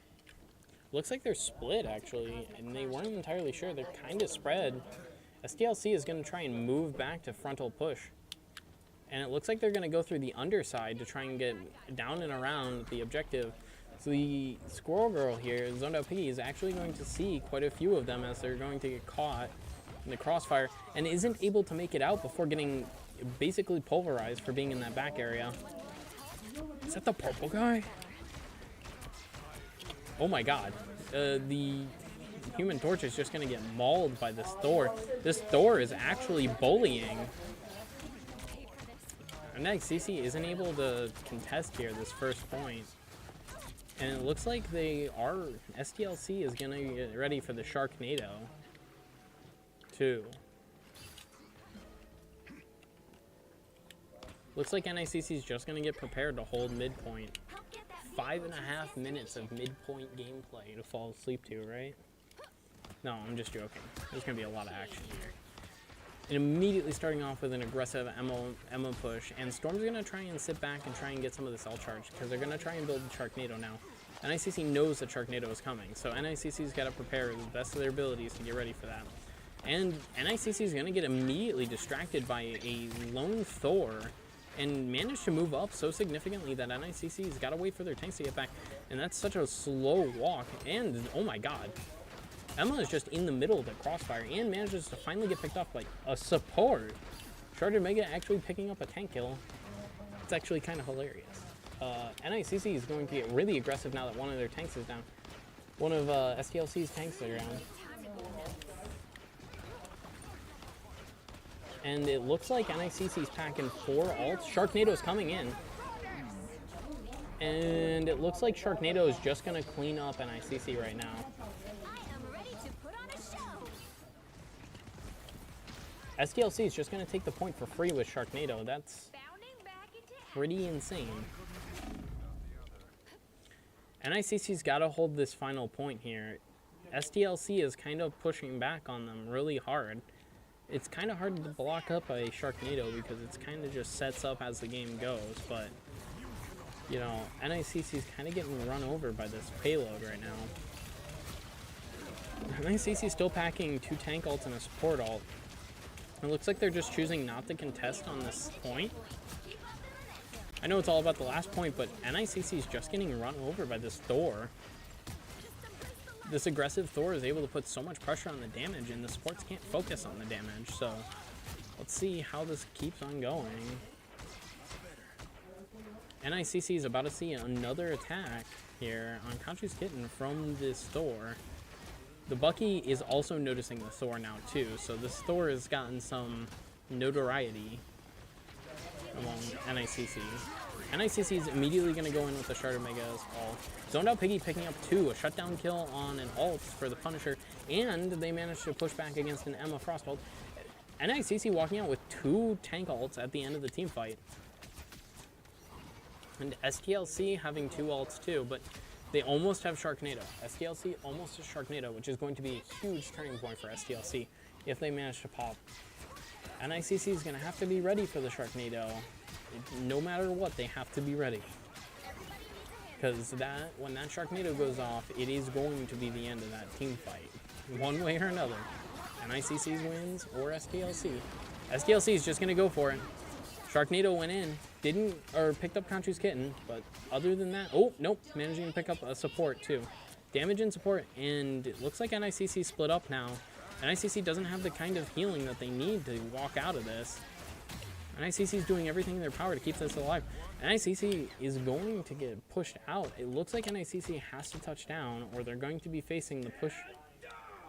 Looks like they're split, actually, and they weren't entirely sure. They're kind of spread. STLC is going to try and move back to frontal push. And it looks like they're going to go through the underside to try and get down and around the objective. So the Squirrel Girl here, Zoned Out Piggy, is actually going to see quite a few of them as they're going to get caught in the crossfire and isn't able to make it out before getting basically pulverized for being in that back area. Is that the purple guy? Oh my god. The Human Torch is just going to get mauled by this Thor. This Thor is actually bullying. NICC isn't able to contest here this first point. And it looks like they are, STLC is going to get ready for the Sharknado, too. Looks like NICC is just going to get prepared to hold midpoint. 5.5 minutes of midpoint gameplay to fall asleep to, right? No, I'm just joking. There's going to be a lot of action here. And immediately starting off with an aggressive Emma push, and Storm's going to try and sit back and try and get some of this L charge, because they're going to try and build the Sharknado now. NICC knows that Sharknado is coming, so NICC's got to prepare the best of their abilities to get ready for that. And NICC is going to get immediately distracted by a lone Thor, and manage to move up so significantly that NICC's got to wait for their tanks to get back, and that's such a slow walk, and oh my god. Emma is just in the middle of the crossfire and manages to finally get picked off by a support. Sharded Mega actually picking up a tank kill. It's actually kind of hilarious. NICC is going to get really aggressive now that one of their tanks is down. One of STLC's tanks are down. And it looks like NICC's packing 4 ults. Sharknado's coming in. And it looks like Sharknado is just going to clean up NICC right now. STLC is just going to take the point for free with Sharknado. That's pretty insane. NICC's got to hold this final point here. STLC is kind of pushing back on them really hard. It's kind of hard to block up a Sharknado because it's kind of just sets up as the game goes, but you know, NICC's kind of getting run over by this payload right now. NICC's still packing 2 tank ults and a support ult. It looks like they're just choosing not to contest on this point. I know it's all about the last point, but NICC is just getting run over by this Thor. This aggressive Thor is able to put so much pressure on the damage, and the supports can't focus on the damage, so let's see how this keeps on going. NICC is about to see another attack here on Kanchu's Kitten from this Thor. The Bucky is also noticing the Thor now too, so this Thor has gotten some notoriety among NICC. NICC is immediately going to go in with the Sharded Mega's ult. Zoned Out Piggy picking up 2, a shutdown kill on an ult for the Punisher, and they managed to push back against an Emma Frost ult. NICC walking out with 2 tank ults at the end of the team fight. And STLC having 2 ults too, but they almost have Sharknado. STLC almost has Sharknado, which is going to be a huge turning point for STLC if they manage to pop. NICC is going to have to be ready for the Sharknado. No matter what, they have to be ready. Because when that Sharknado goes off, it is going to be the end of that team fight. One way or another. NICC wins or STLC. STLC is just going to go for it. Sharknado went in, picked up Kanchu's Kitten, but other than that, oh, nope, managing to pick up a support too. Damage and support, and it looks like NICC split up now. NICC doesn't have the kind of healing that they need to walk out of this. NICC is doing everything in their power to keep this alive. NICC is going to get pushed out. It looks like NICC has to touch down, or they're going to be facing the push.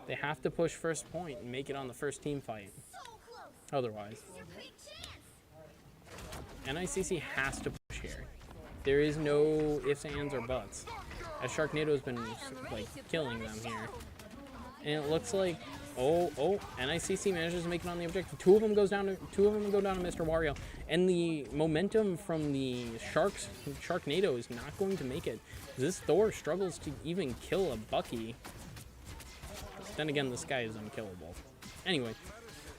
They have to push first point and make it on the first team fight. Otherwise, NICC has to push here. There is no ifs, ands, or buts, as Sharknado's been like killing them here. And it looks like NICC manages to make it on the objective. Two of them go down to Mr. Wario, and the momentum from the Sharknado is not going to make it. This Thor struggles to even kill a Bucky. Then again, this guy is unkillable. Anyway,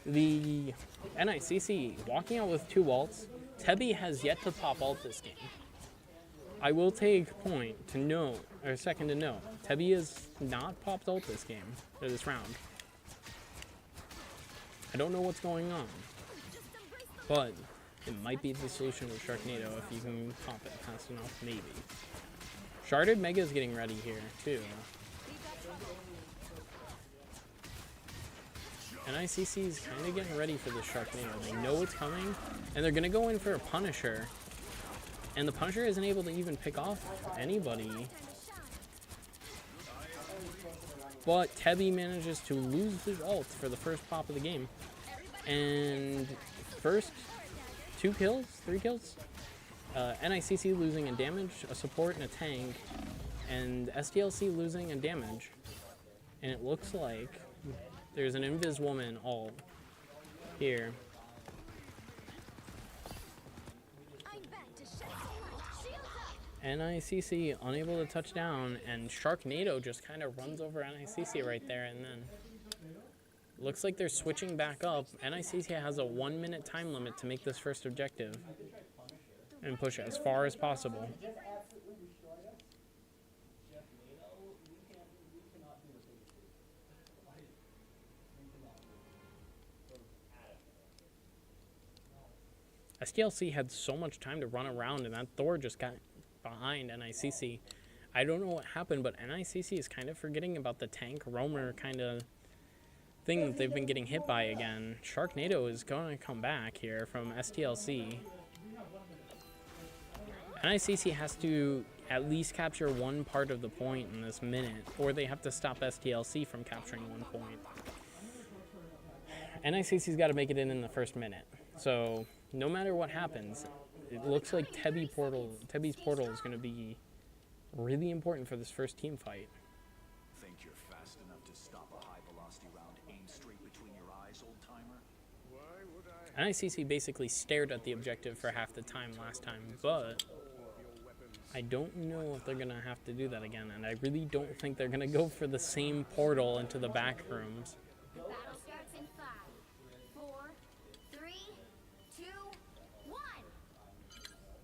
the NICC walking out with 2 ults. Tebby has yet to pop ult this game. I will take second to note, Tebby is not popped ult this game, or this round. I don't know what's going on, but it might be the solution to Sharknado if you can pop it fast enough, maybe. Sharded Mega is getting ready here, too. NICC is kind of getting ready for the Sharknado. They know it's coming, and they're going to go in for a Punisher. And the Punisher isn't able to even pick off anybody. But Tebby manages to lose his ult for the first pop of the game. And first 3 kills? NICC losing in damage, a support, and a tank. And SDLC losing in damage. And it looks like there's an Invis Woman ult here. NICC unable to touch down, and Sharknado just kind of runs over NICC right there, and then looks like they're switching back up. NICC has a 1-minute time limit to make this first objective and push as far as possible. SDLC had so much time to run around, and that Thor just got behind NICC. I don't know what happened, but NICC is kind of forgetting about the tank roamer kind of thing that they've been getting hit by again. Sharknado is going to come back here from STLC. NICC has to at least capture 1 part of the point in this minute, or they have to stop STLC from capturing 1 point. NICC's got to make it in the first minute. So no matter what happens, it looks like Tebby's portal is going to be really important for this first team fight. Think you're fast enough to stop a high-velocity round aimed straight between your eyes, old-timer? Why would I? NICC basically stared at the objective for half the time last time, but I don't know if they're going to have to do that again, and I really don't think they're going to go for the same portal into the back rooms. The battle starts in 5, 4, 3, 2, 1.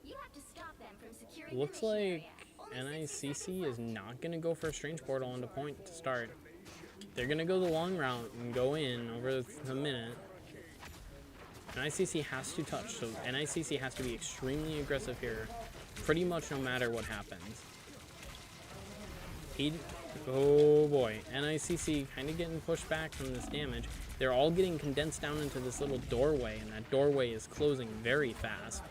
You have to stop them from securing Looks the mission like area. NICC is not going to go for a strange portal into point to start. They're going to go the long route and go in over the minute. NICC has to touch, so NICC has to be extremely aggressive here, pretty much no matter what happens. Oh boy, NICC kind of getting pushed back from this damage. They're all getting condensed down into this little doorway, and that doorway is closing very fast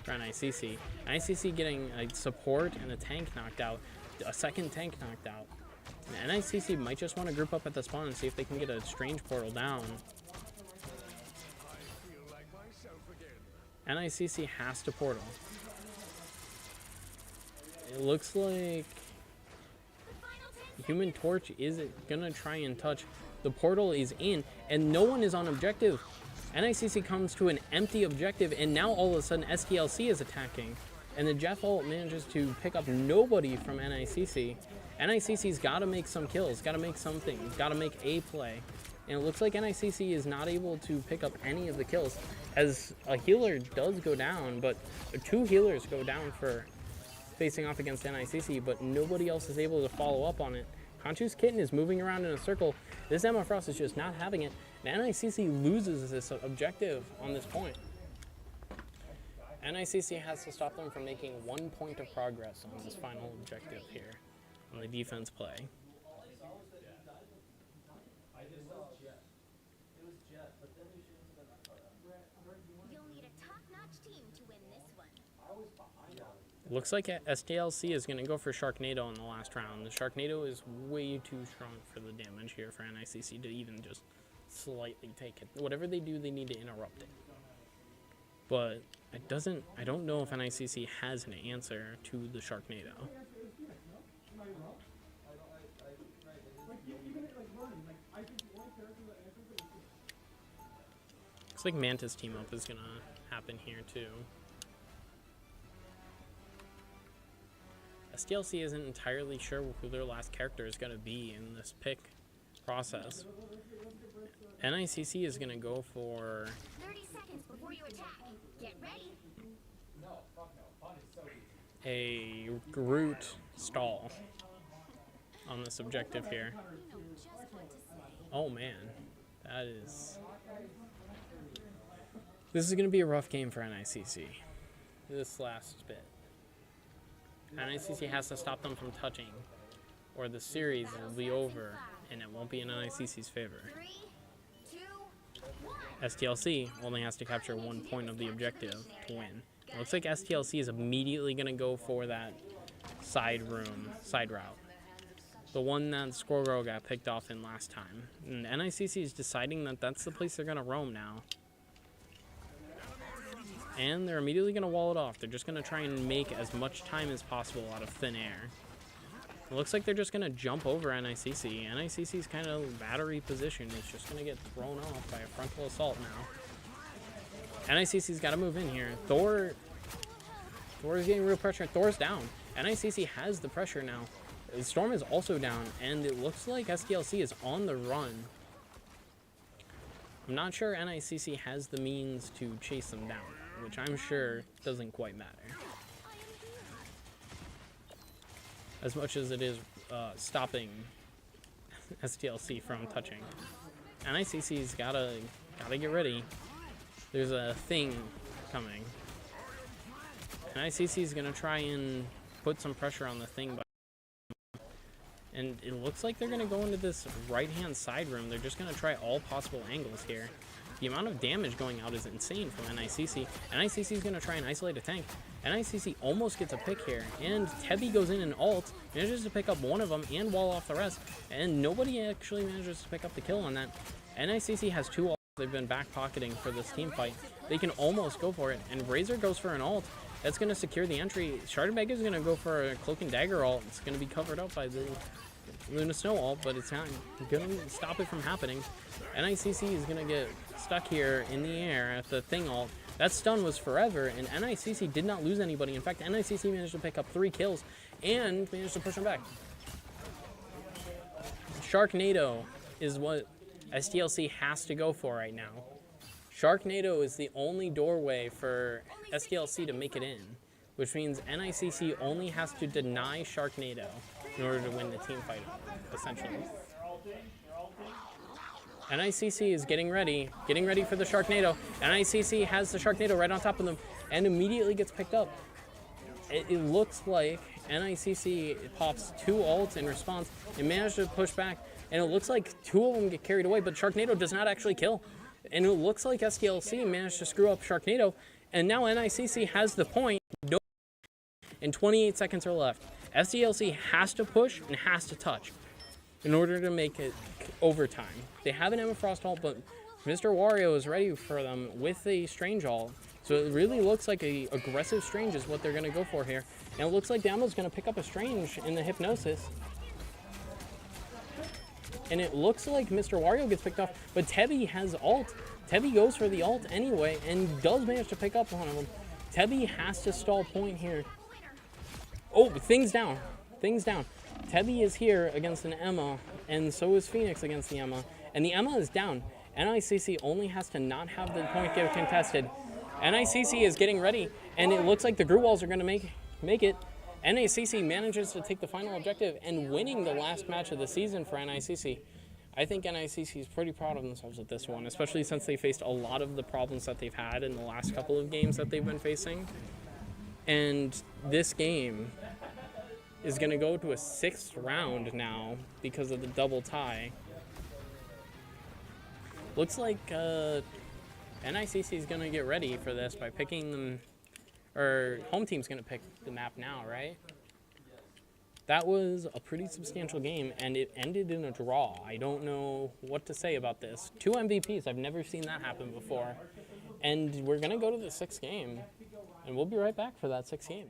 for NICC. NICC getting a support and a tank knocked out, a second tank knocked out. And NICC might just want to group up at the spawn and see if they can get a strange portal down. NICC has to portal. It looks like Human Torch is gonna try and touch. The portal is in, and no one is on objective. NICC comes to an empty objective, and now all of a sudden STLC is attacking. And the Jeff ult manages to pick up nobody from NICC. NICC's got to make some kills, got to make something, got to make a play. And it looks like NICC is not able to pick up any of the kills, as a healer does go down, but 2 healers go down for facing off against NICC, but nobody else is able to follow up on it. Conchu's Kitten is moving around in a circle. This Emma Frost is just not having it, and NICC loses this objective on this point. NICC has to stop them from making 1 point of progress on this final objective here on the defense play. You'll need a ton Looks like SDLC is going to go for Sharknado in the last round. The Sharknado is way too strong for the damage here for NICC to even just slightly take it. Whatever they do, they need to interrupt it. But I don't know if NICC has an answer to the Sharknado. Looks like Mantis team up is going to happen here too. SDLC isn't entirely sure who their last character is going to be in this pick process. NICC is going to go for 30 seconds before you attack. Get ready. a Groot stall on this objective here. Oh man, this is going to be a rough game for NICC. This last bit. NICC has to stop them from touching, or the series will be over, and it won't be in NICC's favor. 3, 2, 1. STLC only has to capture 1 point of the objective to win. It looks like STLC is immediately going to go for that side route. The one that Squirrel got picked off in last time. And NICC is deciding that that's the place they're going to roam now. And they're immediately going to wall it off. They're just going to try and make as much time as possible out of thin air. It looks like they're just going to jump over NICC. NICC's kind of battery position is just going to get thrown off by a frontal assault now. NICC's got to move in here. Thor's getting real pressure. Thor's down. NICC has the pressure now. Storm is also down, and it looks like STLC is on the run. I'm not sure NICC has the means to chase them down, which I'm sure doesn't quite matter. As much as it is stopping STLC from touching. NICC's gotta get ready. There's a thing coming. NICC's gonna try and put some pressure on the thing, and it looks like they're gonna go into this right-hand side room. They're just gonna try all possible angles here. The amount of damage going out is insane from NICC. NICC is going to try and isolate a tank. NICC almost gets a pick here. And Tebby goes in and ult, manages to pick up one of them and wall off the rest. And nobody actually manages to pick up the kill on that. NICC has 2 ults they've been back-pocketing for this team fight. They can almost go for it. And Razor goes for an ult. That's going to secure the entry. Shardbeg is going to go for a Cloak and Dagger ult. It's going to be covered up by the Luna Snow ult, but it's not going to stop it from happening. NICC is going to get stuck here in the air at the thing ult. That stun was forever, and NICC did not lose anybody. In fact, NICC managed to pick up 3 kills and managed to push them back. Sharknado is what STLC has to go for right now. Sharknado is the only doorway for STLC to make it in, which means NICC only has to deny Sharknado in order to win the team fight, essentially. NICC is getting ready for the Sharknado. NICC has the Sharknado right on top of them and immediately gets picked up. It looks like NICC pops 2 ults in response and managed to push back, and it looks like 2 of them get carried away, but Sharknado does not actually kill. And it looks like STLC managed to screw up Sharknado, and now NICC has the point, and 28 seconds are left. STLC has to push and has to touch in order to make it overtime. They have an Emma Frost ult, but Mr. Wario is ready for them with a Strange ult. So it really looks like a aggressive Strange is what they're going to go for here. And it looks like Damo's going to pick up a Strange in the Hypnosis. And it looks like Mr. Wario gets picked off, but Tebby has ult. Tebby goes for the ult anyway and does manage to pick up one of them. Tebby has to stall point here. Oh, things down. Tebby is here against an Emma, and so is Phoenix against the Emma. And the Emma is down. NICC only has to not have the point get contested. NICC is getting ready, and it looks like the Groot Walls are going to make it. NICC manages to take the final objective and winning the last match of the season for NICC. I think NICC is pretty proud of themselves with this one, especially since they faced a lot of the problems that they've had in the last couple of games that they've been facing. And this game is going to go to a 6th round now because of the double tie. Looks like NICC is going to get ready for this by picking them, or home team's going to pick the map now, right? That was a pretty substantial game, and it ended in a draw. I don't know what to say about this. 2 MVPs, I've never seen that happen before. And we're going to go to the 6th game, and we'll be right back for that 6th game.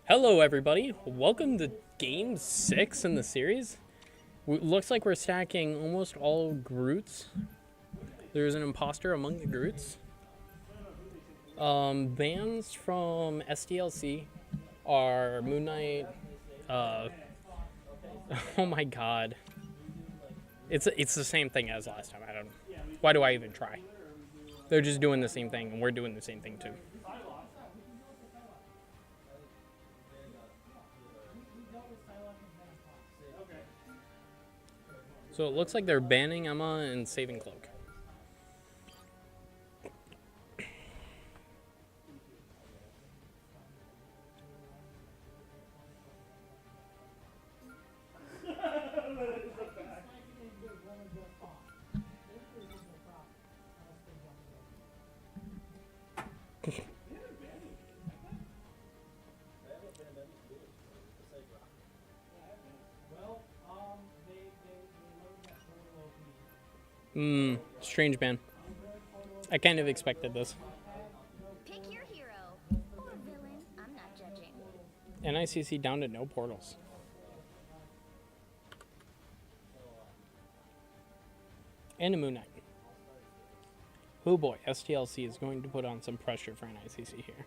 Hello everybody, welcome to game 6 in the series. Looks like we're stacking almost all Groots. There's an imposter among the Groots. Bans from SDLC are Moon Knight, oh my god. It's the same thing as last time, why do I even try? They're just doing the same thing and we're doing the same thing too. So it looks like they're banning Emma and saving Cloak. Strange ban. I kind of expected this. Pick your hero or villain. I'm not judging. NICC down to no portals. And a Moon Knight. Oh boy, STLC is going to put on some pressure for NICC here.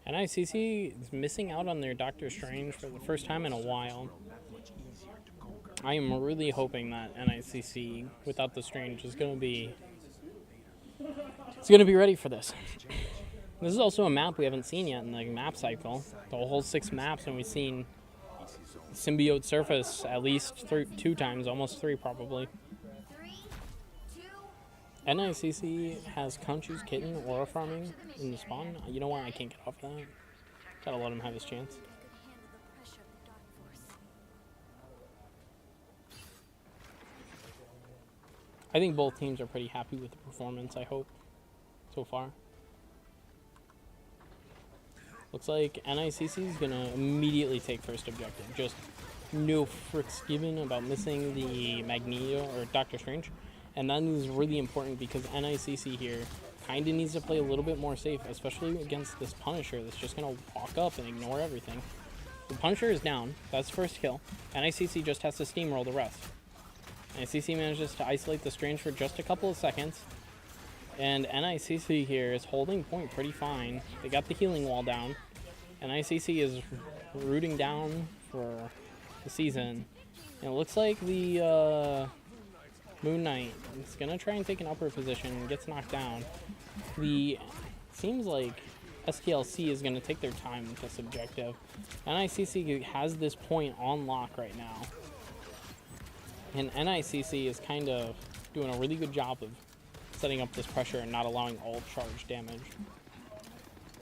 NICC is missing out on their Doctor Strange for the first time in a while. I am really hoping that NICC, without the Strange, is going to be... It's going to be ready for this. This is also a map we haven't seen yet in the map cycle. The whole 6 maps, and we've seen Symbiote Surface at least 2 times, almost 3 probably. 3, 2. NICC has Conchu's Kitten aura farming in the spawn. You know what? I can't get off that. Gotta let him have his chance. I think both teams are pretty happy with the performance, I hope, so far. Looks like NICC is gonna immediately take first objective. Just no fricks given about missing the Magneto or Doctor Strange. And that is really important because NICC here kind of needs to play a little bit more safe, especially against this Punisher that's just going to walk up and ignore everything. The Punisher is down. That's first kill. NICC just has to steamroll the rest. NICC manages to isolate the Strange for just a couple of seconds. And NICC here is holding point pretty fine. They got the healing wall down. NICC is rooting down for the season. And it looks like the Moon Knight is going to try and take an upper position and gets knocked down. Seems like STLC is going to take their time with this objective. NICC has this point on lock right now. And NICC is kind of doing a really good job of setting up this pressure and not allowing ult charge damage.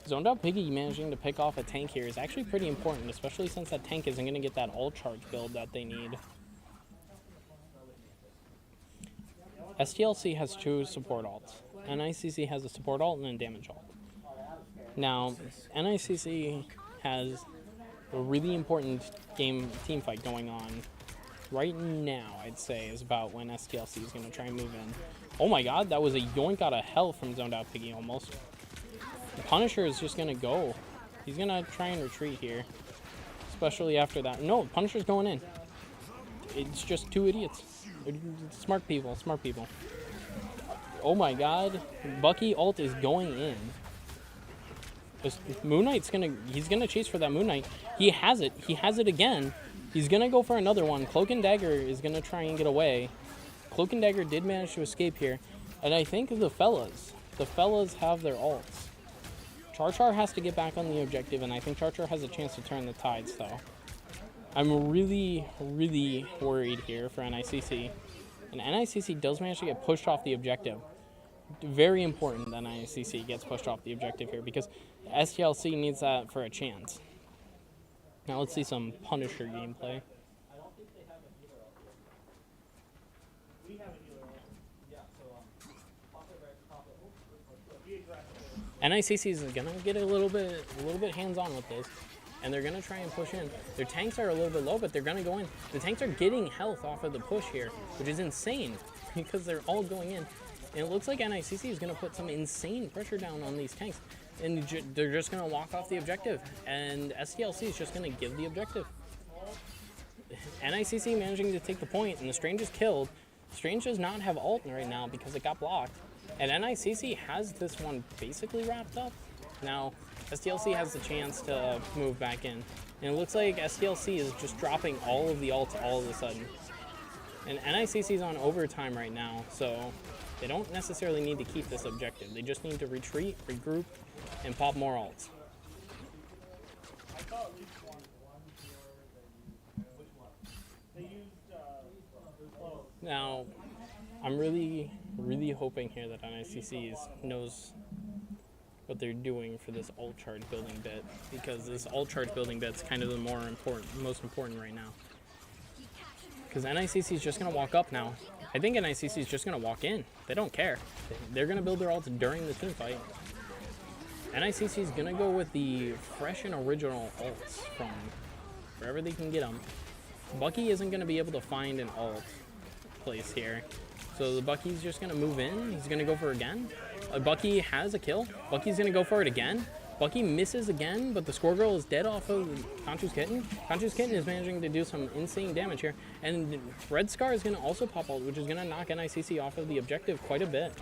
Zoned Out Piggy managing to pick off a tank here is actually pretty important, especially since that tank isn't going to get that ult charge build that they need. STLC has 2 support ults. NICC has a support ult and a damage ult. Now, NICC has a really important team fight going on right now, I'd say, is about when STLC is going to try and move in. Oh my god, that was a yoink out of hell from Zoned Out Piggy almost. The Punisher is just going to go. He's going to try and retreat here, especially after that. No, Punisher's going in. It's just 2 idiots. Smart people, smart people. Oh my god. Bucky ult is going in. Moon Knight's he's gonna chase for that Moon Knight. He has it again. He's gonna go for another one. Cloak and Dagger is gonna try and get away. Cloak and Dagger did manage to escape here. And I think the fellas have their ults. Char has to get back on the objective, and I think Char has a chance to turn the tides though. I'm really, really worried here for NICC. And NICC does manage to get pushed off the objective. Very important that NICC gets pushed off the objective here because STLC needs that for a chance. Now let's see some Punisher gameplay. NICC is gonna get a little bit hands-on with this. And they're going to try and push in. Their tanks are a little bit low, but they're going to go in. The tanks are getting health off of the push here, which is insane because they're all going in. And it looks like NICC is going to put some insane pressure down on these tanks. And they're just going to walk off the objective. And STLC is just going to give the objective. NICC managing to take the point, and the Strange is killed. Strange does not have ult right now because it got blocked. And NICC has this one basically wrapped up. Now, STLC has the chance to move back in. And it looks like STLC is just dropping all of the ults all of a sudden. And NICC is on overtime right now, so They don't necessarily need to keep this objective. They just need to retreat, regroup, and pop more ults. Now, I'm really hoping here that NICC knows what they're doing for this ult charge building bit, because this ult charge building bit's kind of the most important right now. Because NICC is just going to walk up now. I think NICC is just going to walk in. They don't care. They're going to build their ults during the team fight. NICC is going to go with the fresh and original ults from wherever they can get them. Bucky isn't going to be able to find an ult place here. So the Bucky's just going to move in. He's going to go for it again. Bucky has a kill. Bucky's going to go for it again. Bucky misses again, but the score girl is dead off of Conchu's Kitten. Conchu's Kitten is managing to do some insane damage here. And Red Scar is going to also pop ult, which is going to knock NICC off of the objective quite a bit.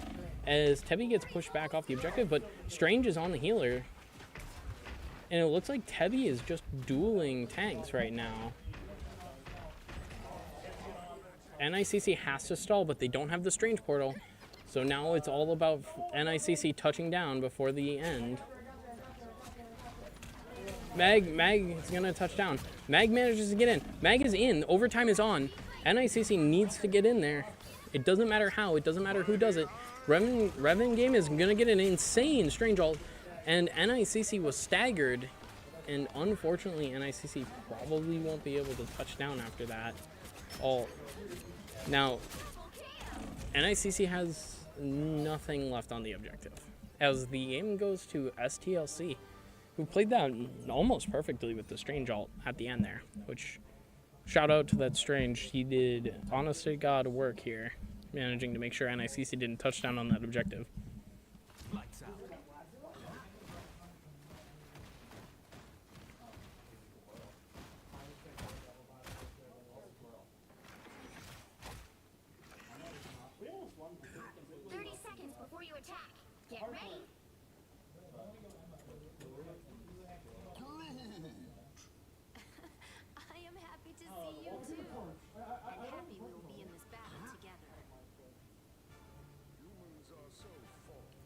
As Tebby gets pushed back off the objective, but Strange is on the healer. And it looks like Tebby is just dueling tanks right now. NICC has to stall, but they don't have the Strange portal. So now it's all about NICC touching down before the end. Mag is going to touch down. Mag manages to get in. Mag is in. Overtime is on. NICC needs to get in there. It doesn't matter how. It doesn't matter who does it. Revan Game is going to get an insane Strange ult. And NICC was staggered. And unfortunately, NICC probably won't be able to touch down after that ult. Now, NICC has nothing left on the objective. As the game goes to STLC, who played that almost perfectly with the Strange ult at the end there, which, shout out to that Strange. He did honest to God work here, managing to make sure NICC didn't touch down on that objective. Lights out. 30 seconds before you attack. Get ready. I am happy to see you too. And happy we will be in this battle together.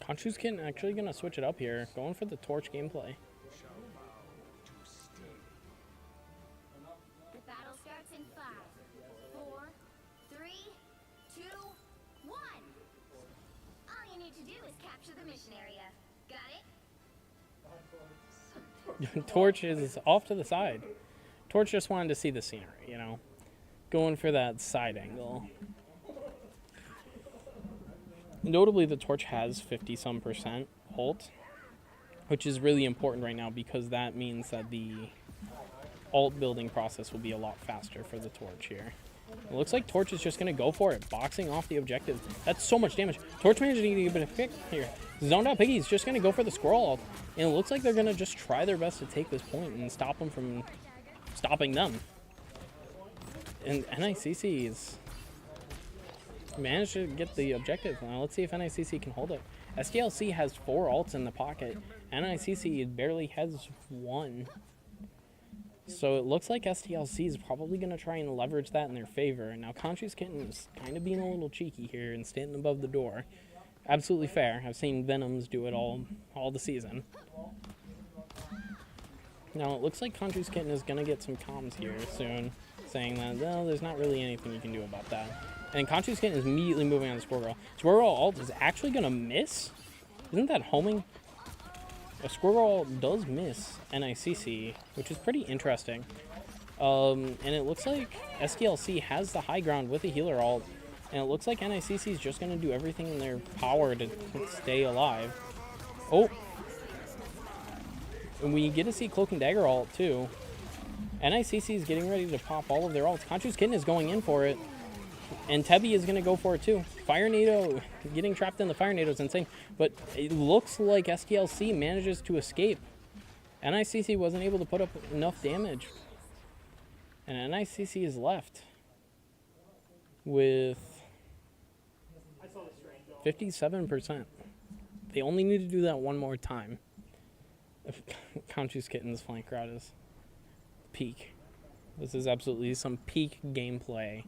Conchu's Kitten actually going to switch it up here, going for the torch gameplay. The battle starts in 5, 4, 3, 2, 1. All you need to do is capture the mission area. Got it? Torch is off to the side. Torch just wanted to see the scenery, you know, going for that side angle. Notably, the Torch has 50-some% ult, which is really important right now because that means that the ult building process will be a lot faster for the Torch here. It looks like Torch is just going to go for it, boxing off the objective. That's so much damage. Torch managed to get a bit of pick here. Zoned out Piggy is just going to go for the squirrel ult, and it looks like they're going to just try their best to take this point and stop them from stopping them. And NICC is managed to get the objective. Now let's see if NICC can hold it. STLC has 4 ults in the pocket. NICC barely has 1. So it looks like STLC is probably going to try and leverage that in their favor. Now Conchu's Kitten is kind of being a little cheeky here and standing above the door. Absolutely fair. I've seen Venoms do it all the season. Now it looks like Conchu's Kitten is going to get some comms here soon, saying that, well, there's not really anything you can do about that. And Conchu's Kitten is immediately moving on the Squirrel. Squirrel ult is actually going to miss? Isn't that homing? A Squirrel does miss NICC, which is pretty interesting. And it looks like STLC has the high ground with a healer ult. And it looks like NICC is just going to do everything in their power to stay alive. Oh! And we get to see Cloak and Dagger ult too. NICC is getting ready to pop all of their ults. Conchu's Kitten is going in for it. And Tebby is going to go for it too. Fire Nado, getting trapped in the Fire Nado is insane. But it looks like STLC manages to escape. NICC wasn't able to put up enough damage. And NICC is left with 57%. They only need to do that one more time. Conchu's Kitten's flank route is peak. This is absolutely some peak gameplay.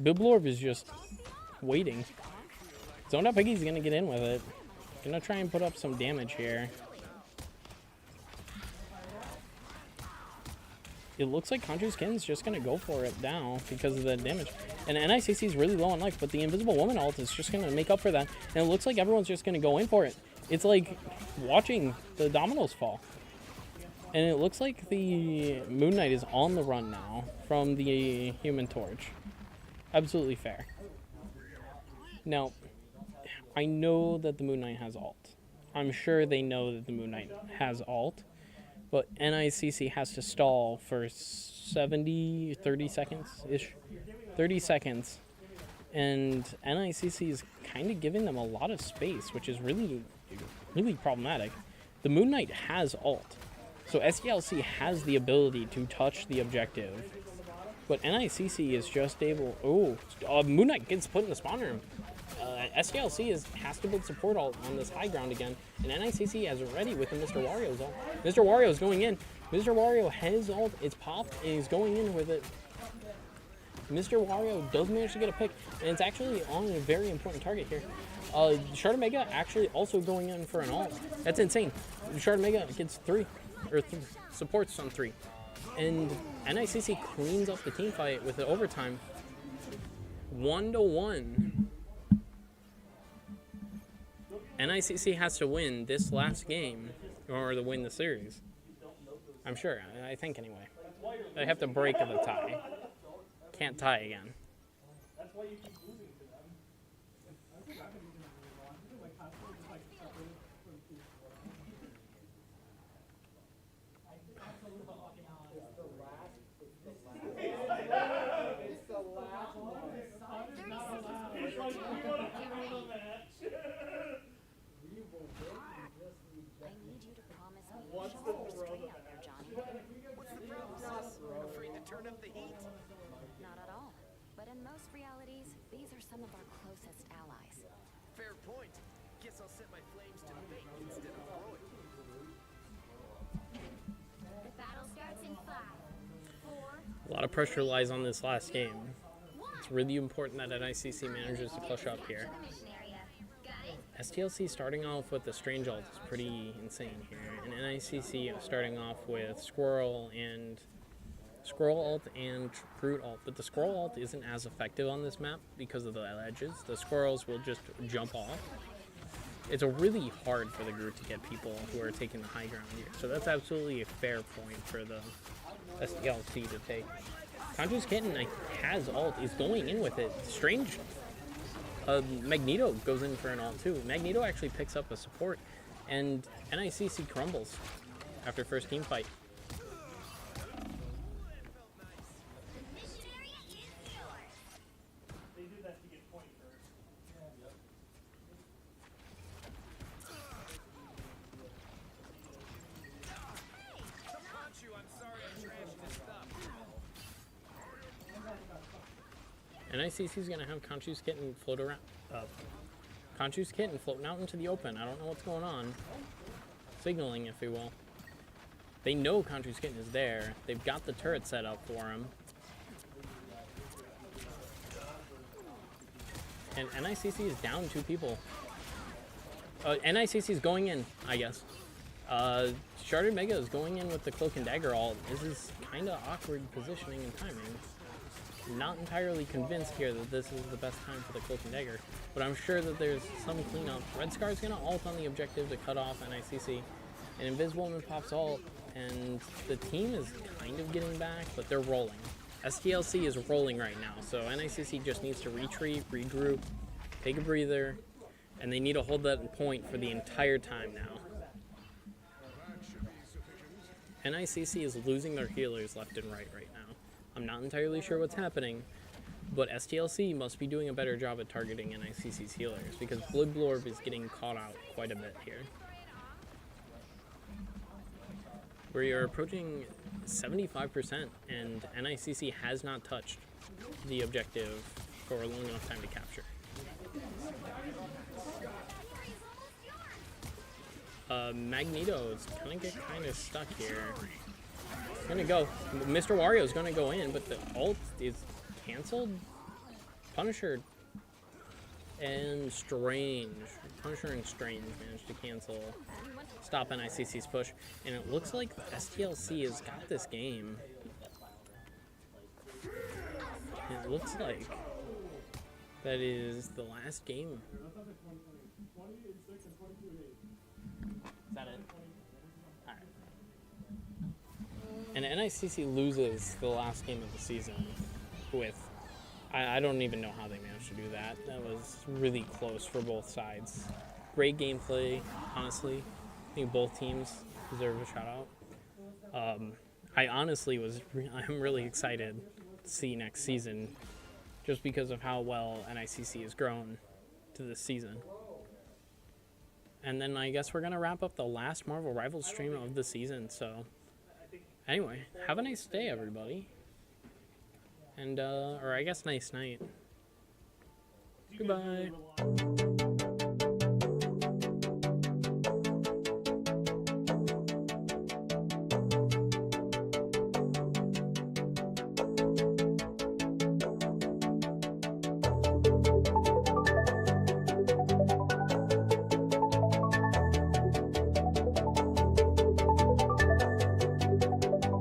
Biblorb is just waiting. Zoned out Piggy's gonna get in with it. Gonna try and put up some damage here. It looks like Conjure's Kitten's just gonna go for it now because of the damage. And NICC is really low on life, but the Invisible Woman ult is just gonna make up for that. And it looks like everyone's just gonna go in for it. It's like watching the dominoes fall. And it looks like the Moon Knight is on the run now from the Human Torch. Absolutely fair. Now, I know that the Moon Knight has ult. I'm sure they know that the Moon Knight has ult. But NICC has to stall for 30 seconds-ish. 30 seconds. And NICC is kind of giving them a lot of space, which is really, really problematic. The Moon Knight has ult. So SDLC has the ability to touch the objective. But NICC is just able... Oh, Moon Knight gets put in the spawn room. SDLC has to build support ult on this high ground again. And NICC has it ready with the Mr. Wario's ult. Mr. Wario's going in. Mr. Wario has ult. It's popped and he's going in with it. Mr. Wario does manage to get a pick. And it's actually on a very important target here. Shard Omega actually also going in for an ult. That's insane. Shard Omega gets supports on 3. And NICC cleans up the team fight with the overtime. 1-1. NICC has to win this last game in order to win the series. I'm sure. I think anyway. They have to break the tie. Can't tie again. Not at all. But in most realities, these are some of our closest allies. Fair point. Guess I'll set my flames to bake instead of throwing. The battle starts in 5, 4. A lot of pressure lies on this last game. It's really important that NICC manages to push up here. STLC starting off with the Strange ult is pretty insane here. And NICC starting off with Squirrel ult and Brute ult, but the Squirrel ult isn't as effective on this map because of the ledges. The Squirrels will just jump off. It's really hard for the group to get people who are taking the high ground here, so that's absolutely a fair point for the SDLC to take. Conjure's Kitten has ult, is going in with it. Strange. Magneto goes in for an ult too. Magneto actually picks up a support, and NICC crumbles after first team fight. NICC is going to have Conchu's Kitten float around. Conchu's Kitten floating out into the open. I don't know what's going on. Signaling, if you will. They know Conchu's Kitten is there. They've got the turret set up for him. And NICC is down 2 people. NICC is going in, I guess. Sharded Mega is going in with the Cloak and Dagger ult. This is kind of awkward positioning and timing. Not entirely convinced here that this is the best time for the Cloak and Dagger, but I'm sure that there's some cleanup. Red Scar's gonna ult on the objective to cut off NICC, and Invisible Woman pops ult, and the team is kind of getting back, but they're rolling. STLC is rolling right now, so NICC just needs to retreat, regroup, take a breather, and they need to hold that point for the entire time now. NICC is losing their healers left and right now. I'm not entirely sure what's happening, but STLC must be doing a better job at targeting NICC's healers because Bloodblorb is getting caught out quite a bit here. We are approaching 75% and NICC has not touched the objective for a long enough time to capture. Magneto is gonna get kind of stuck here. He's gonna go. Mr. Wario's gonna go in, but the ult is canceled. Punisher And Strange, Punisher and Strange managed to cancel, stop NICC's push, and it looks like the STLC has got this game. It looks like that is the last game. Is that it? Alright. And NICC loses the last game of the season with, I don't even know how they managed to do that. That was really close for both sides. Great gameplay, honestly. I think both teams deserve a shout out. I honestly I'm really excited to see next season just because of how well NICC has grown to this season. And then I guess we're going to wrap up the last Marvel Rivals stream of the season. So anyway, have a nice day, everybody. And, or I guess nice night. Goodbye.